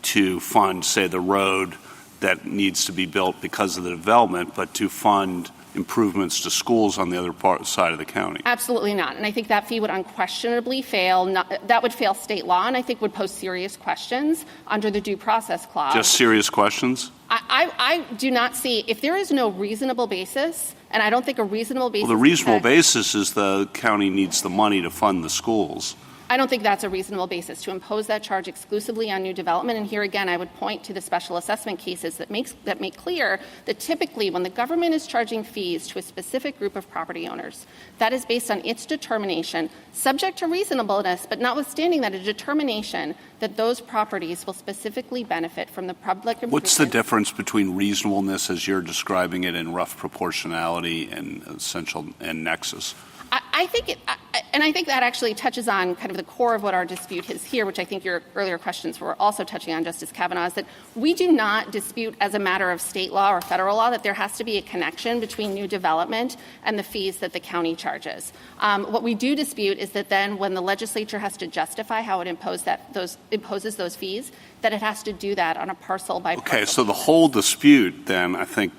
to fund, say, the road that needs to be built because of the development, but to fund improvements to schools on the other side of the county. Absolutely not. And I think that fee would unquestionably fail. That would fail state law, and I think would pose serious questions under the Due Process Clause. Just serious questions? I do not see, if there is no reasonable basis, and I don't think a reasonable basis. Well, the reasonable basis is the county needs the money to fund the schools. I don't think that's a reasonable basis to impose that charge exclusively on new development. And here again, I would point to the special assessment cases that make clear that typically when the government is charging fees to a specific group of property owners, that is based on its determination, subject to reasonableness, but notwithstanding that, a determination that those properties will specifically benefit from the public improvement. What's the difference between reasonableness as you're describing it and rough proportionality and essential and nexus? I think that actually touches on kind of the core of what our dispute is here, which I think your earlier questions were also touching on, Justice Kavanaugh, is that we do not dispute as a matter of state law or federal law that there has to be a connection between new development and the fees that the county charges. What we do dispute is that then when the legislature has to justify how it imposes those fees, that it has to do that on a parcel by parcel. Okay, so the whole dispute then, I think,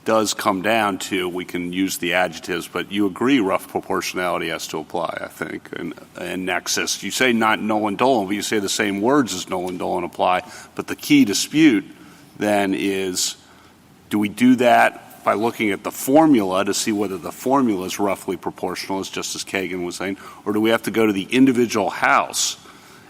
does come down to, we can use the adjectives, but you agree rough proportionality has to apply, I think, and nexus. You say not Nollan and Dolan, but you say the same words as Nollan and Dolan apply. But the key dispute then is, do we do that by looking at the formula to see whether the formula is roughly proportional, as Justice Kagan was saying, or do we have to go to the individual house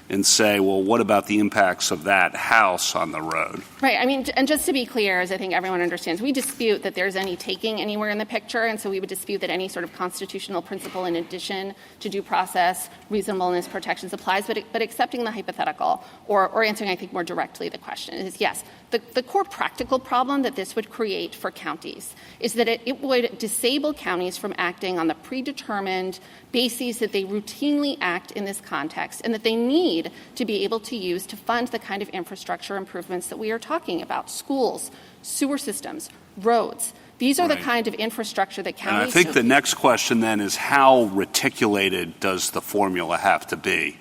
and say, well, what about the impacts of that house on the road? Right. I mean, and just to be clear, as I think everyone understands, we dispute that there's any taking anywhere in the picture, and so we would dispute that any sort of constitutional principle in addition to due process, reasonableness protections applies, but accepting the hypothetical or answering, I think, more directly the question is, yes, the core practical problem that this would create for counties is that it would disable counties from acting on the predetermined bases that they routinely act in this context and that they need to be able to use to fund the kind of infrastructure improvements that we are talking about: schools, sewer systems, roads. These are the kind of infrastructure that counties. And I think the next question then is, how reticulated does the formula have to be?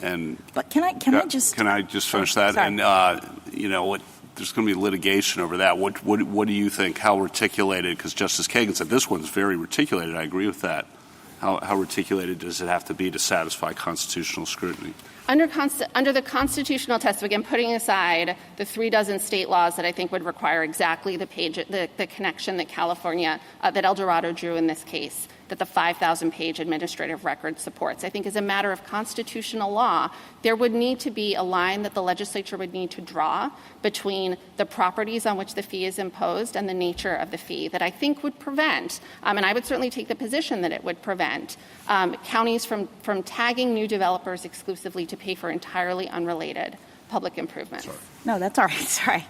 But can I just finish that? Sorry. And there's going to be litigation over that. What do you think? How reticulated? Because Justice Kagan said this one's very reticulated. I agree with that. How reticulated does it have to be to satisfy constitutional scrutiny? Under the constitutional test, again, putting aside the 36 state laws that I think would require exactly the connection that California, that El Dorado drew in this case, that the 5,000-page administrative record supports. I think as a matter of constitutional law, there would need to be a line that the legislature would need to draw between the properties on which the fee is imposed and the nature of the fee that I think would prevent, and I would certainly take the position that it would prevent, counties from tagging new developers exclusively to pay for entirely unrelated public improvements. Sorry. No, that's all right. Sorry.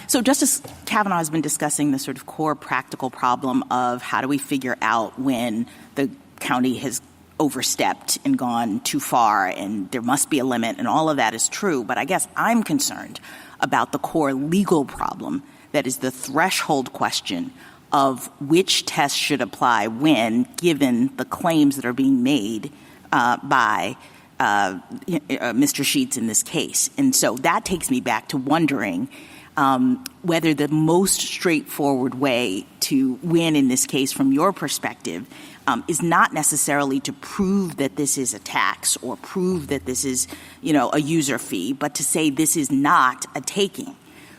So Justice Kavanaugh has been discussing the sort of core practical problem of how do we figure out when the county has overstepped and gone too far and there must be a limit, and all of that is true. But I guess I'm concerned about the core legal problem that is the threshold question of which test should apply when, given the claims that are being made by Mr. Sheetz in this case. And so that takes me back to wondering whether the most straightforward way to win in this case from your perspective is not necessarily to prove that this is a tax or prove that this is, a user fee, but to say this is not a taking.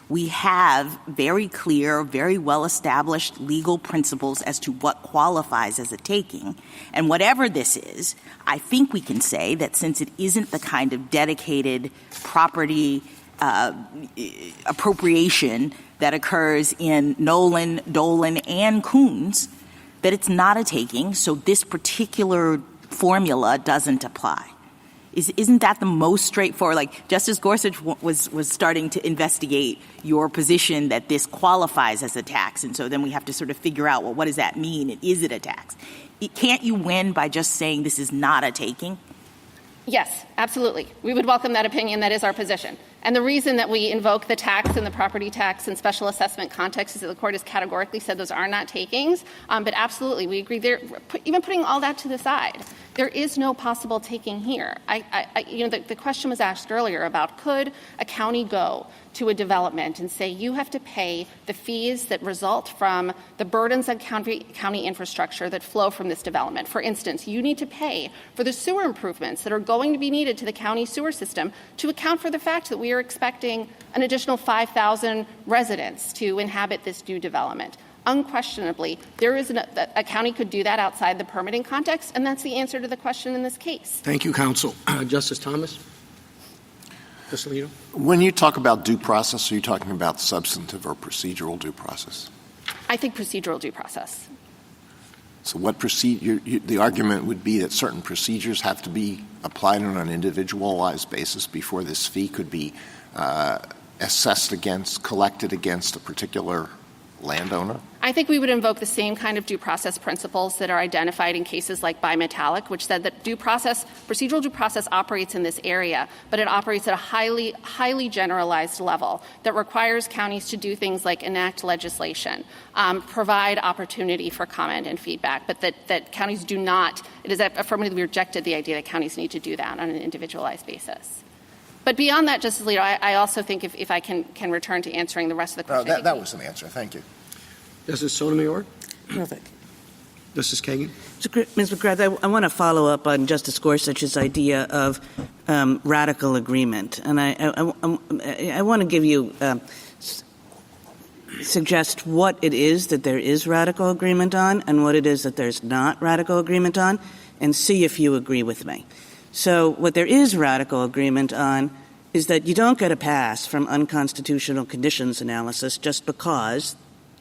We have very clear, very well-established legal principles as to what qualifies as a taking. And whatever this is, I think we can say that since it isn't the kind of dedicated property appropriation that occurs in Nollan, Dolan, and Coons, that it's not a taking, so this particular formula doesn't apply. Isn't that the most straightforward? Like Justice Gorsuch was starting to investigate your position that this qualifies as a tax, and so then we have to sort of figure out, well, what does that mean? And is it a tax? Can't you win by just saying this is not a taking? Yes, absolutely. We would welcome that opinion. That is our position. And the reason that we invoke the tax and the property tax and special assessment context is that the court has categorically said those are not takings. But absolutely, we agree there. Even putting all that to the side, there is no possible taking here. The question was asked earlier about could a county go to a development and say you have to pay the fees that result from the burdens on county infrastructure that flow from this development. For instance, you need to pay for the sewer improvements that are going to be needed to the county sewer system to account for the fact that we are expecting an additional 5,000 residents to inhabit this new development. Unquestionably, there is a county could do that outside the permitting context, and that's the answer to the question in this case. Thank you, counsel. Justice Thomas? Justice Alito? When you talk about due process, are you talking about substantive or procedural due process? I think procedural due process. So what the argument would be that certain procedures have to be applied on an individualized basis before this fee could be assessed against, collected against a particular landowner? I think we would invoke the same kind of due process principles that are identified in cases like bimetallic, which said that procedural due process operates in this area, but it operates at a highly generalized level that requires counties to do things like enact legislation, provide opportunity for comment and feedback, but that counties do not. It is affirmatively rejected the idea that counties need to do that on an individualized basis. But beyond that, Justice Alito, I also think if I can return to answering the rest of the question. That was an answer. Thank you. Justice Sotomayor? Perfect. Justice Kagan? Ms. McGrath, I want to follow up on Justice Gorsuch's idea of radical agreement. And I want to give you suggest what it is that there is radical agreement on and what it is that there's not radical agreement on, and see if you agree with me. So what there is radical agreement on is that you don't get a pass from unconstitutional conditions analysis just because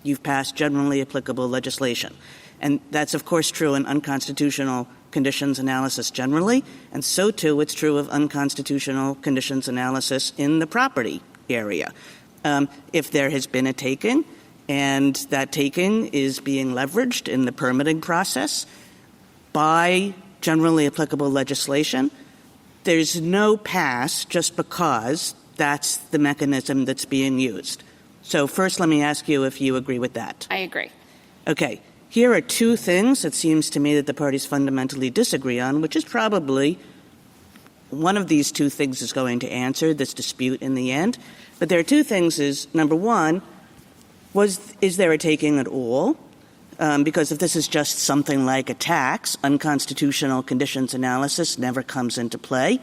you've passed generally applicable legislation. And that's, of course, true in unconstitutional conditions analysis generally, and so, too, it's true of unconstitutional conditions analysis in the property area. If there has been a taking and that taking is being leveraged in the permitting process by generally applicable legislation, there's no pass just because that's the mechanism that's being used. So first, let me ask you if you agree with that. I agree. Okay. Here are two things it seems to me that the parties fundamentally disagree on, which is probably one of these two things is going to answer this dispute in the end. But there are two things is, number one, is there a taking at all? Because if this is just something like a tax, unconstitutional conditions analysis never comes into play.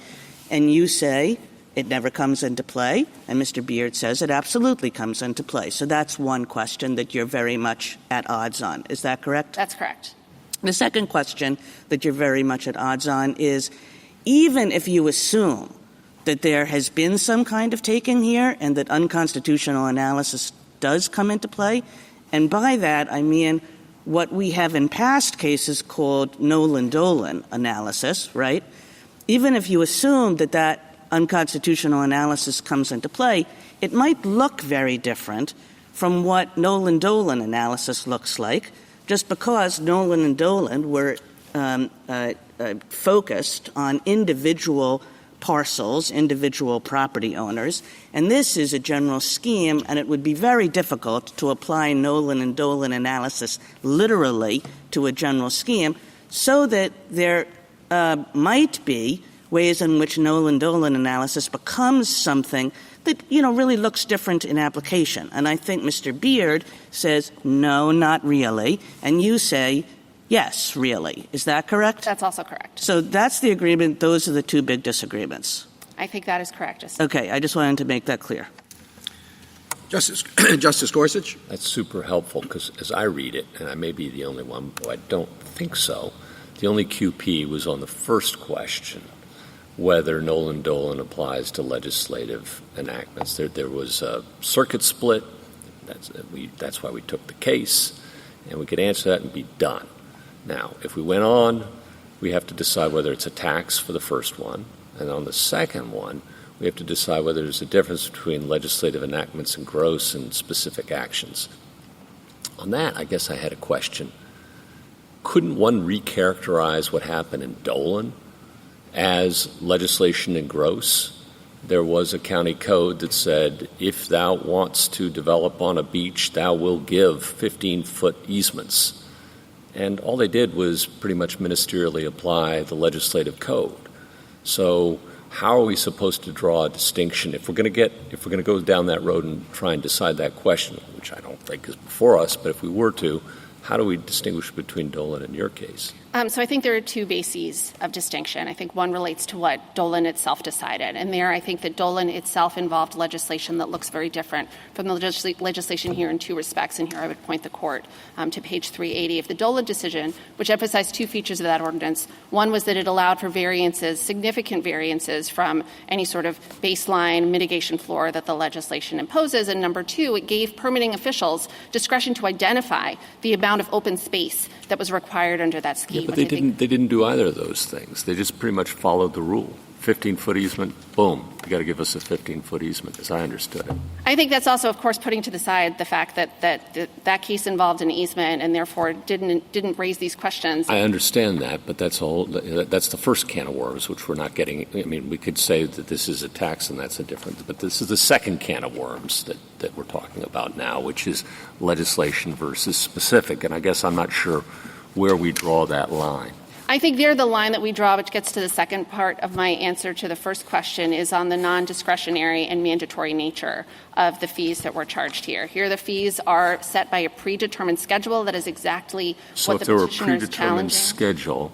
And you say it never comes into play, and Mr. Beard says it absolutely comes into play. So that's one question that you're very much at odds on. Is that correct? That's correct. The second question that you're very much at odds on is, even if you assume that there has been some kind of taking here and that unconstitutional analysis does come into play, and by that I mean what we have in past cases called Nollan and Dolan analysis, right? Even if you assume that that unconstitutional analysis comes into play, it might look very different from what Nollan and Dolan analysis looks like, just because Nollan and Dolan were focused on individual parcels, individual property owners, and this is a general scheme, and it would be very difficult to apply Nollan and Dolan analysis literally to a general scheme, so that there might be ways in which Nollan and Dolan analysis becomes something that, really looks different in application. And I think Mr. Beard says, no, not really, and you say, yes, really. Is that correct? That's also correct. So that's the agreement. Those are the two big disagreements. I think that is correct. Okay, I just wanted to make that clear. Justice Gorsuch? That's super helpful because as I read it, and I may be the only one, but I don't think so, the only QP was on the first question, whether Nollan and Dolan applies to legislative enactments. There was a circuit split. That's why we took the case, and we could answer that and be done. Now, if we went on, we have to decide whether it's a tax for the first one, and on the second one, we have to decide whether there's a difference between legislative enactments and gross and specific actions. On that, I guess I had a question. Couldn't one recharacterize what happened in Dolan as legislation in gross? There was a county code that said, if thou wants to develop on a beach, thou will give 15-foot easements. And all they did was pretty much ministerially apply the legislative code. So how are we supposed to draw a distinction if we're going to go down that road and try and decide that question, which I don't think is before us, but if we were to, how do we distinguish between Dolan and your case? So I think there are two bases of distinction. I think one relates to what Dolan itself decided. And there I think that Dolan itself involved legislation that looks very different from the legislation here in two respects. And here I would point the court to page 380 of the Dolan decision, which emphasized two features of that ordinance. One was that it allowed for variances, significant variances from any sort of baseline mitigation floor that the legislation imposes. And number two, it gave permitting officials discretion to identify the amount of open space that was required under that scheme. Yeah, but they didn't do either of those things. They just pretty much followed the rule. 15-foot easement, boom, you got to give us a 15-foot easement, as I understood it. I think that's also, of course, putting to the side the fact that case involved an easement and therefore didn't raise these questions. I understand that, but that's the first can of worms, which we're not getting. I mean, we could say that this is a tax and that's a difference, but this is the second can of worms that we're talking about now, which is legislation versus specific. And I guess I'm not sure where we draw that line. I think there the line that we draw, which gets to the second part of my answer to the first question, is on the non-discretionary and mandatory nature of the fees that were charged here. Here the fees are set by a predetermined schedule that is exactly what the petitioner is challenging. So if there were a predetermined schedule,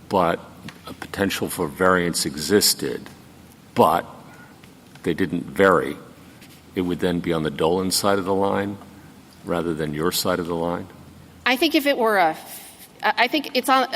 but a potential for variance existed, but they didn't vary, it would then be on the Dolan side of the line rather than your side of the line? I think if it were I think it's on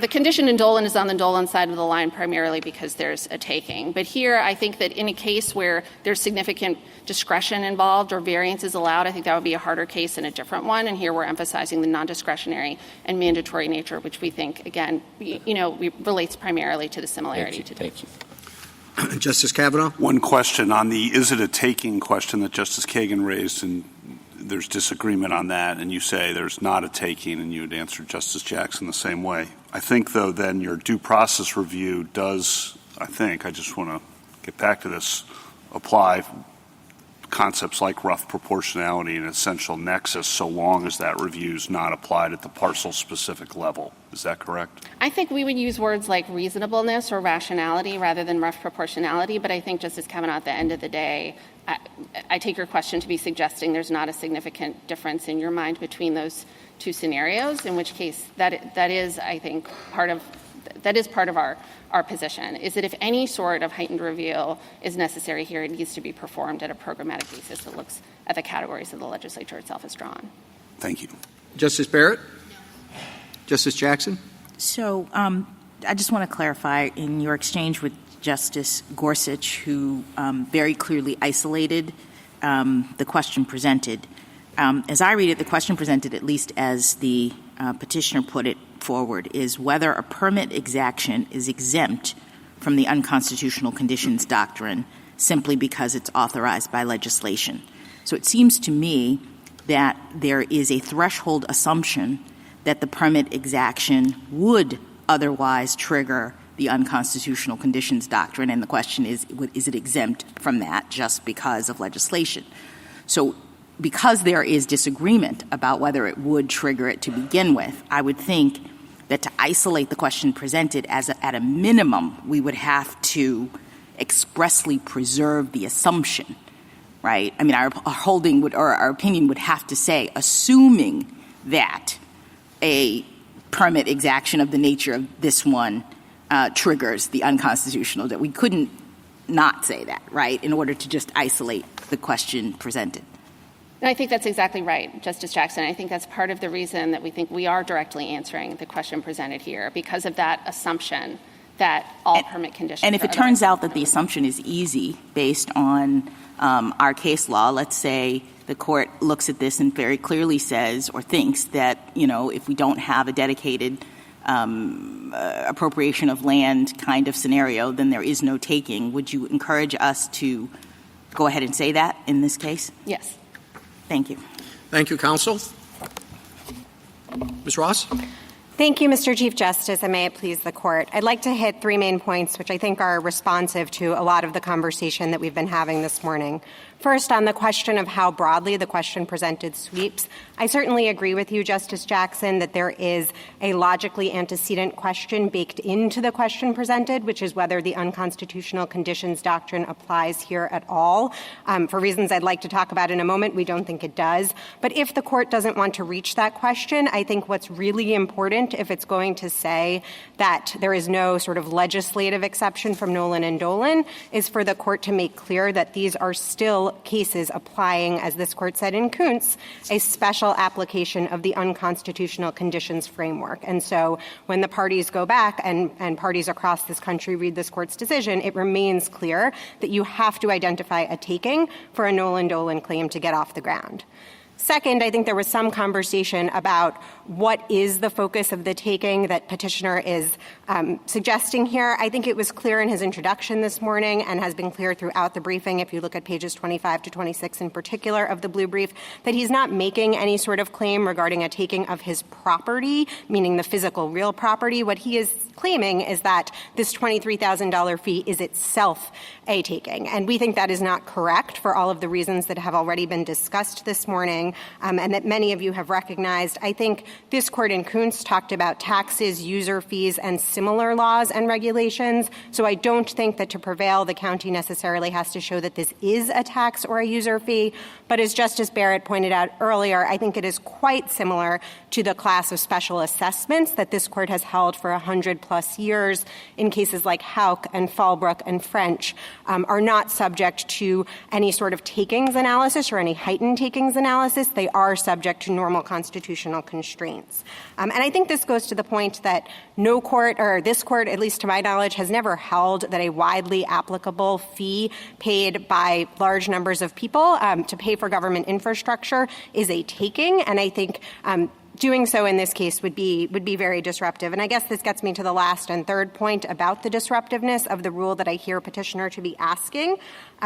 the condition in Dolan is on the Dolan side of the line primarily because there's a taking. But here I think that in a case where there's significant discretion involved or variance is allowed, I think that would be a harder case and a different one. And here we're emphasizing the non-discretionary and mandatory nature, which we think, again, relates primarily to the similarity to Thank you. Justice Kavanaugh? One question on the is it a taking question that Justice Kagan raised, and there's disagreement on that, and you say there's not a taking, and you would answer Justice Jackson the same way. I think, though, then your due process review does, I just want to get back to this, apply concepts like rough proportionality and essential nexus so long as that review is not applied at the parcel-specific level. Is that correct? I think we would use words like reasonableness or rationality rather than rough proportionality, but I think, Justice Kavanaugh, at the end of the day, I take your question to be suggesting there's not a significant difference in your mind between those two scenarios, in which case that is, I think, part of our position, is that if any sort of heightened review is necessary here, it needs to be performed at a programmatic basis that looks at the categories that the legislature itself has drawn. Thank you. Justice Barrett? Justice Jackson? So I just want to clarify, in your exchange with Justice Gorsuch, who very clearly isolated the question presented. As I read it, the question presented, at least as the petitioner put it forward, is whether a permit exaction is exempt from the unconstitutional conditions doctrine simply because it's authorized by legislation. So it seems to me that there is a threshold assumption that the permit exaction would otherwise trigger the unconstitutional conditions doctrine, and the question is it exempt from that just because of legislation? So because there is disagreement about whether it would trigger it to begin with, I would think that to isolate the question presented at a minimum, we would have to expressly preserve the assumption, right? I mean, our opinion would have to say, assuming that a permit exaction of the nature of this one triggers the unconstitutional, that we couldn't not say that, right, in order to just isolate the question presented. And I think that's exactly right, Justice Jackson. I think that's part of the reason that we think we are directly answering the question presented here, because of that assumption that all permit conditions And if it turns out that the assumption is easy based on our case law, let's say the court looks at this and very clearly says or thinks that, if we don't have a dedicated appropriation of land kind of scenario, then there is no taking. Would you encourage us to go ahead and say that in this case? Yes. Thank you. Thank you, counsel. Ms. Ross? Thank you, Mr. Chief Justice, and may it please the Court. I'd like to hit three main points, which I think are responsive to a lot of the conversation that we've been having this morning. First, on the question of how broadly the question presented sweeps, I certainly agree with you, Justice Jackson, that there is a logically antecedent question baked into the question presented, which is whether the unconstitutional conditions doctrine applies here at all. For reasons I'd like to talk about in a moment, we don't think it does. But if the court doesn't want to reach that question, I think what's really important, if it's going to say that there is no sort of legislative exception from Nollan and Dolan, is for the court to make clear that these are still cases applying, as this court said in Kuntz, a special application of the unconstitutional conditions framework. And so when the parties go back and parties across this country read this court's decision, it remains clear that you have to identify a taking for a Nollan-Dolan claim to get off the ground. Second, I think there was some conversation about what is the focus of the taking that petitioner is suggesting here. I think it was clear in his introduction this morning and has been clear throughout the briefing, if you look at pages 25 to 26 in particular of the blue brief, that he's not making any sort of claim regarding a taking of his property, meaning the physical real property. What he is claiming is that this $23,000 fee is itself a taking. And we think that is not correct for all of the reasons that have already been discussed this morning and that many of you have recognized. I think this court in Kuntz talked about taxes, user fees, and similar laws and regulations. So I don't think that to prevail, the county necessarily has to show that this is a tax or a user fee. But as Justice Barrett pointed out earlier, I think it is quite similar to the class of special assessments that this court has held for 100+ years in cases like Houck and Fallbrook and French, are not subject to any sort of takings analysis or any heightened takings analysis. They are subject to normal constitutional constraints. And I think this goes to the point that no court, or this court, at least to my knowledge, has never held that a widely applicable fee paid by large numbers of people to pay for government infrastructure is a taking. And I think doing so in this case would be very disruptive. And I guess this gets me to the last and third point about the disruptiveness of the rule that I hear petitioner to be asking.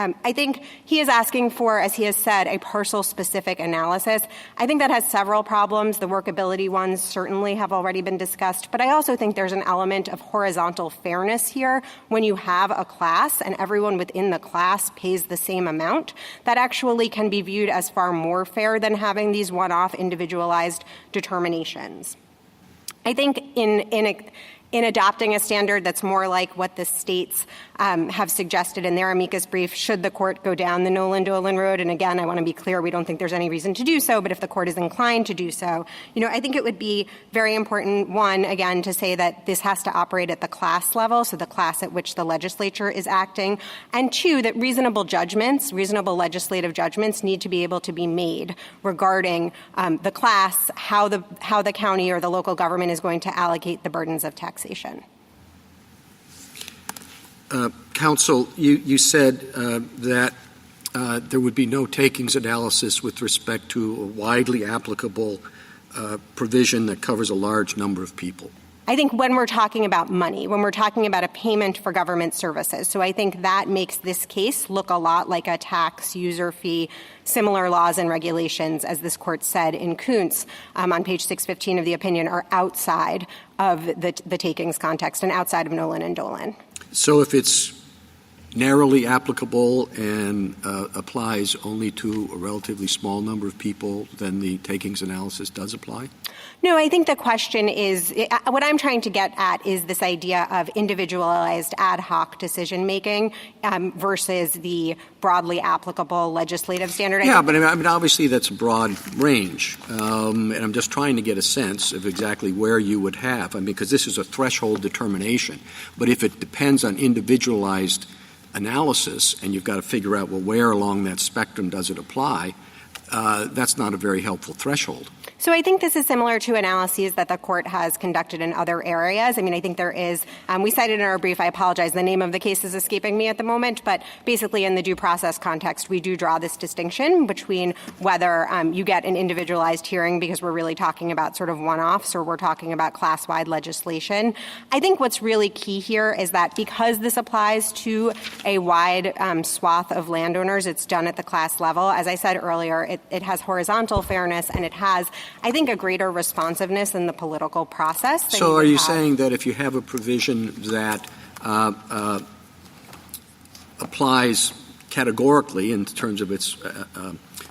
I think he is asking for, as he has said, a parcel-specific analysis. I think that has several problems. The workability ones certainly have already been discussed. But I also think there's an element of horizontal fairness here. When you have a class and everyone within the class pays the same amount, that actually can be viewed as far more fair than having these one-off individualized determinations. I think in adopting a standard that's more like what the states have suggested in their amicus brief, should the court go down the Nollan-Dolan road, and again, I want to be clear, we don't think there's any reason to do so, but if the court is inclined to do so, I think it would be very important, one, again, to say that this has to operate at the class level, so the class at which the legislature is acting, and two, that reasonable legislative judgments need to be able to be made regarding the class, how the county or the local government is going to allocate the burdens of taxation. Counsel, you said that there would be no takings analysis with respect to a widely applicable provision that covers a large number of people. I think when we're talking about money, when we're talking about a payment for government services, so I think that makes this case look a lot like a tax, user fee, similar laws and regulations, as this court said in Kuntz on page 615 of the opinion, are outside of the takings context and outside of Nollan and Dolan. So if it's narrowly applicable and applies only to a relatively small number of people, then the takings analysis does apply? No, I think the question is, what I'm trying to get at is this idea of individualized ad hoc decision-making versus the broadly applicable legislative standard. Yeah, but I mean, obviously that's a broad range. And I'm just trying to get a sense of exactly where you would have. I mean, because this is a threshold determination. But if it depends on individualized analysis and you've got to figure out, well, where along that spectrum does it apply, that's not a very helpful threshold. So I think this is similar to analyses that the court has conducted in other areas. I mean, I think there is, we cited in our brief, I apologize, the name of the case is escaping me at the moment, but basically in the due process context, we do draw this distinction between whether you get an individualized hearing because we're really talking about sort of one-offs or we're talking about class-wide legislation. I think what's really key here is that because this applies to a wide swath of landowners, it's done at the class level. As I said earlier, it has horizontal fairness and it has, I think, a greater responsiveness in the political process. So are you saying that if you have a provision that applies categorically in terms of its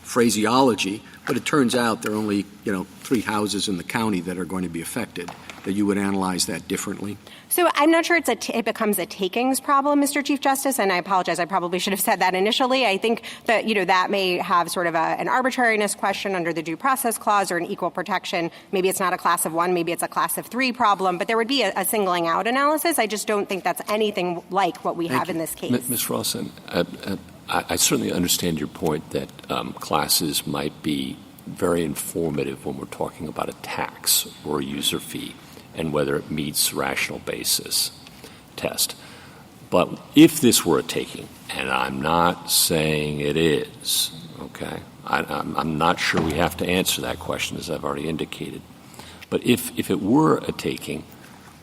phraseology, but it turns out there are only 3 houses in the county that are going to be affected, that you would analyze that differently? So I'm not sure it becomes a takings problem, Mr. Chief Justice, and I apologize. I probably should have said that initially. I think that, that may have sort of an arbitrariness question under the Due Process Clause or an equal protection. Maybe it's not a class of 1, maybe it's a class of 3 problem, but there would be a singling out analysis. I just don't think that's anything like what we have in this case. Ms. Rawson, I certainly understand your point that classes might be very informative when we're talking about a tax or a user fee and whether it meets rational basis test. But if this were a taking, and I'm not saying it is, okay, I'm not sure we have to answer that question, as I've already indicated. But if it were a taking,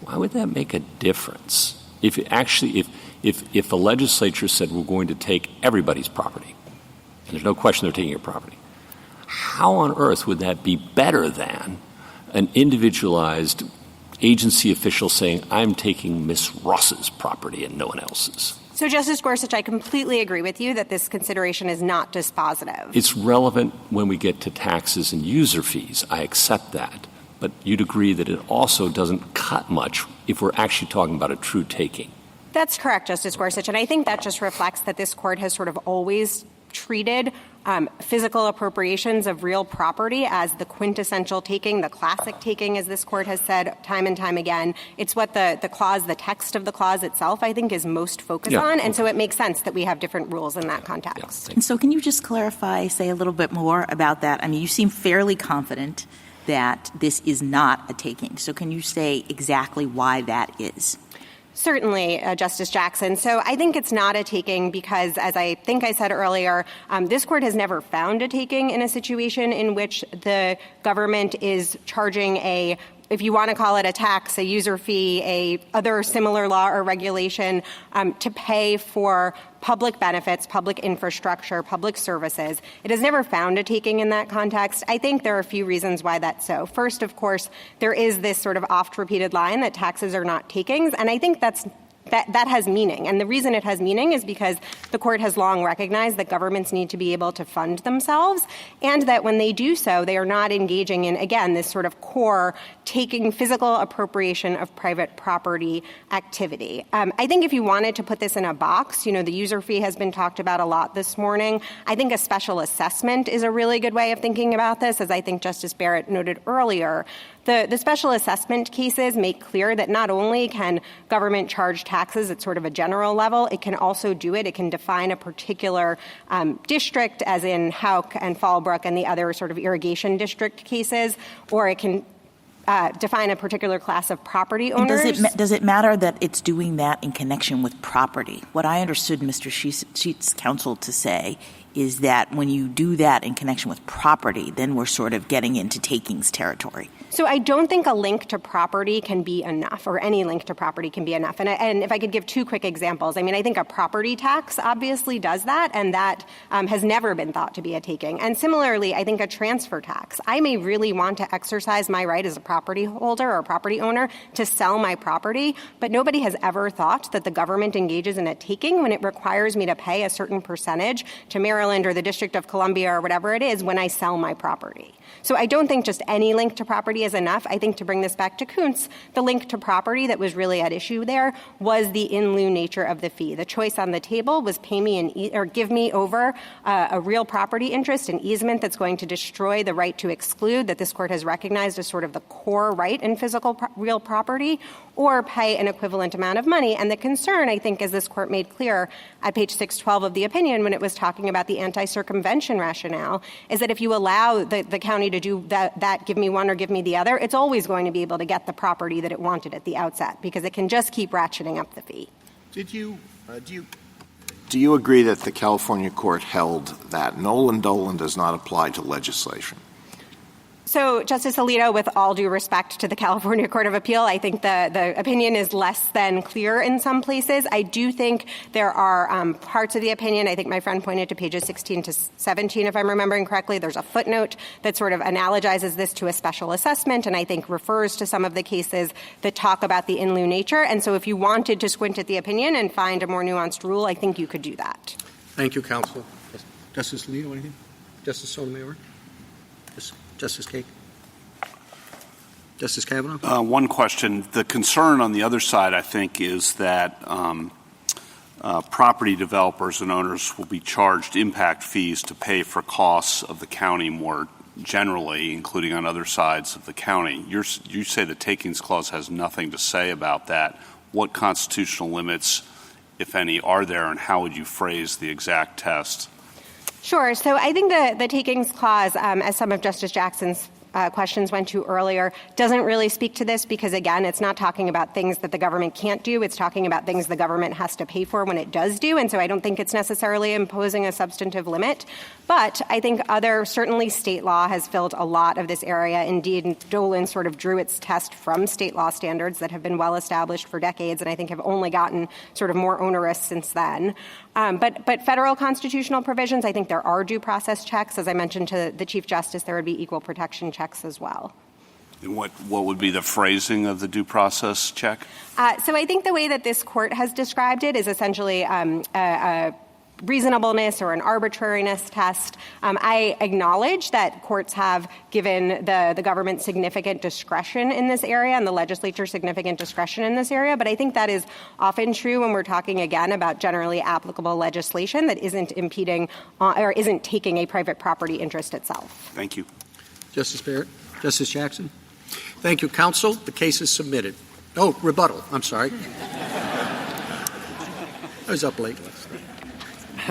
why would that make a difference? If the legislature said we're going to take everybody's property, and there's no question they're taking your property, how on earth would that be better than an individualized agency official saying, I'm taking Miss Ross's property and no one else's? So, Justice Gorsuch, I completely agree with you that this consideration is not dispositive. It's relevant when we get to taxes and user fees. I accept that. But you'd agree that it also doesn't cut much if we're actually talking about a true taking. That's correct, Justice Gorsuch. And I think that just reflects that this court has sort of always treated physical appropriations of real property as the quintessential taking, the classic taking, as this court has said time and time again. It's what the clause, the text of the clause itself, I think, is most focused on. And so it makes sense that we have different rules in that context. And so can you just clarify, say a little bit more about that? I mean, you seem fairly confident that this is not a taking. So can you say exactly why that is? Certainly, Justice Jackson. So I think it's not a taking because, as I think I said earlier, this court has never found a taking in a situation in which the government is charging if you want to call it a tax, a user fee, a other similar law or regulation to pay for public benefits, public infrastructure, public services. It has never found a taking in that context. I think there are a few reasons why that's so. First, of course, there is this sort of oft-repeated line that taxes are not takings, and I think that has meaning. And the reason it has meaning is because the court has long recognized that governments need to be able to fund themselves, and that when they do so, they are not engaging in, again, this sort of core taking physical appropriation of private property activity. I think if you wanted to put this in a box, the user fee has been talked about a lot this morning. I think a special assessment is a really good way of thinking about this, as I think Justice Barrett noted earlier. The special assessment cases make clear that not only can government charge taxes at sort of a general level, it can also do it. It can define a particular district, as in Houck and Fallbrook and the other sort of irrigation district cases, or it can define a particular class of property owners. Does it matter that it's doing that in connection with property? What I understood Mr. Sheetz's counsel to say is that when you do that in connection with property, then we're sort of getting into takings territory. So I don't think a link to property can be enough, or any link to property can be enough. And if I could give 2 quick examples, I mean, I think a property tax obviously does that, and that has never been thought to be a taking. And similarly, I think a transfer tax. I may really want to exercise my right as a property holder or property owner to sell my property, but nobody has ever thought that the government engages in a taking when it requires me to pay a certain percentage to Maryland or the District of Columbia or whatever it is when I sell my property. So I don't think just any link to property is enough. I think to bring this back to Kuntz, the link to property that was really at issue there was the in lieu nature of the fee. The choice on the table was pay me or give me over a real property interest, an easement that's going to destroy the right to exclude that this court has recognized as sort of the core right in physical real property, or pay an equivalent amount of money. And the concern, I think, as this court made clear at page 612 of the opinion when it was talking about the anti-circumvention rationale, is that if you allow the county to do that give me one or give me the other, it's always going to be able to get the property that it wanted at the outset, because it can just keep ratcheting up the fee. Do you agree that the California court held that Nollan and Dolan does not apply to legislation? So, Justice Alito, with all due respect to the California Court of Appeal, I think the opinion is less than clear in some places. I do think there are parts of the opinion. I think my friend pointed to pages 16 to 17, if I'm remembering correctly. There's a footnote that sort of analogizes this to a special assessment, and I think refers to some of the cases that talk about the in lieu nature. And so if you wanted to squint at the opinion and find a more nuanced rule, I think you could do that. Thank you, counsel. Justice Alito, anything? Justice Sotomayor? Justice Cake? Justice Kavanaugh? One question. The concern on the other side, I think, is that property developers and owners will be charged impact fees to pay for costs of the county more generally, including on other sides of the county. You say the takings clause has nothing to say about that. What constitutional limits, if any, are there, and how would you phrase the exact test? Sure. So I think the takings clause, as some of Justice Jackson's questions went to earlier, doesn't really speak to this because, again, it's not talking about things that the government can't do. It's talking about things the government has to pay for when it does do. And so I don't think it's necessarily imposing a substantive limit. But I think certainly state law has filled a lot of this area. Indeed, Dolan sort of drew its test from state law standards that have been well established for decades and I think have only gotten sort of more onerous since then. But federal constitutional provisions, I think there are due process checks. As I mentioned to the Chief Justice, there would be equal protection checks as well. And what would be the phrasing of the due process check? So I think the way that this court has described it is essentially a reasonableness or an arbitrariness test. I acknowledge that courts have given the government significant discretion in this area and the legislature significant discretion in this area, but I think that is often true when we're talking, again, about generally applicable legislation that isn't impeding or isn't taking a private property interest itself. Thank you. Justice Barrett? Justice Jackson? Thank you, counsel. The case is submitted. Oh, rebuttal. I'm sorry. I was up late last night.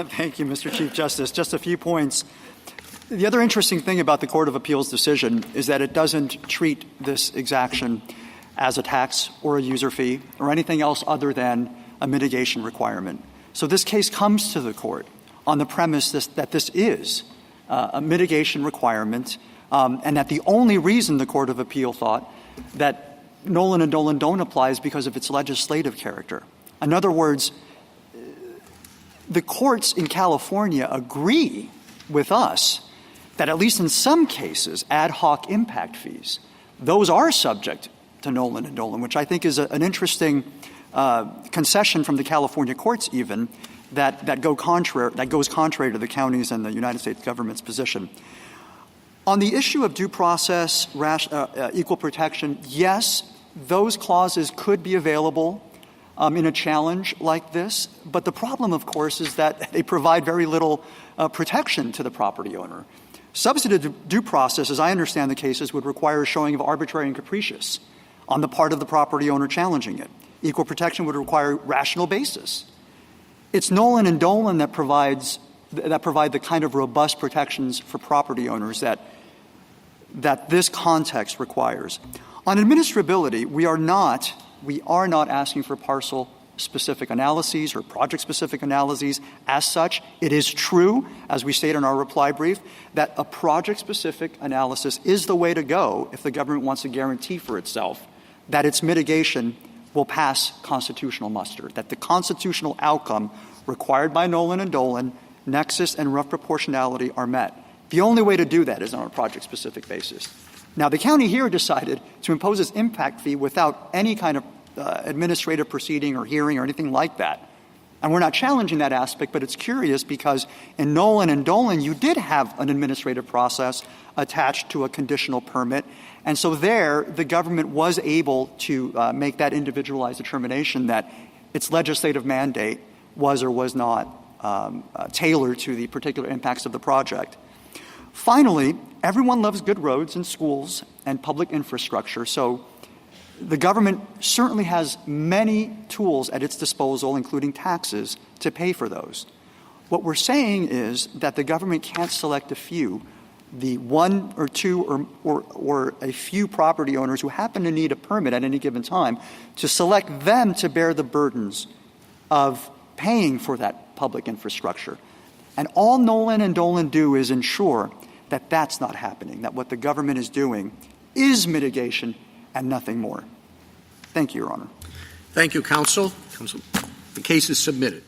Thank you, Mr. Chief Justice. Just a few points. The other interesting thing about the Court of Appeals decision is that it doesn't treat this exaction as a tax or a user fee or anything else other than a mitigation requirement. So this case comes to the court on the premise that this is a mitigation requirement and that the only reason the Court of Appeal thought that Nollan and Dolan don't apply is because of its legislative character. In other words, the courts in California agree with us that at least in some cases, ad hoc impact fees, those are subject to Nollan and Dolan, which I think is an interesting concession from the California courts even that goes contrary to the counties and the United States government's position. On the issue of due process, equal protection, yes, those clauses could be available in a challenge like this. But the problem, of course, is that they provide very little protection to the property owner. Substantive due process, as I understand the cases, would require a showing of arbitrary and capricious on the part of the property owner challenging it. Equal protection would require rational basis. It's Nollan and Dolan that provide the kind of robust protections for property owners that this context requires. On administrability, we are not asking for parcel-specific analyses or project-specific analyses. As such, it is true, as we state in our reply brief, that a project-specific analysis is the way to go if the government wants to guarantee for itself that its mitigation will pass constitutional muster, that the constitutional outcome required by Nollan and Dolan, nexus and rough proportionality are met. The only way to do that is on a project-specific basis. Now, the county here decided to impose this impact fee without any kind of administrative proceeding or hearing or anything like that. And we're not challenging that aspect, but it's curious because in Nollan and Dolan, you did have an administrative process attached to a conditional permit. And so there, the government was able to make that individualized determination that its legislative mandate was or was not tailored to the particular impacts of the project. Finally, everyone loves good roads and schools and public infrastructure, so the government certainly has many tools at its disposal, including taxes, to pay for those. What we're saying is that the government can't select a few, the one or two or a few property owners who happen to need a permit at any given time, to select them to bear the burdens of paying for that public infrastructure. And all Nollan and Dolan do is ensure that that's not happening, that what the government is doing is mitigation and nothing more. Thank you, Your Honor. Thank you, counsel. The case is submitted.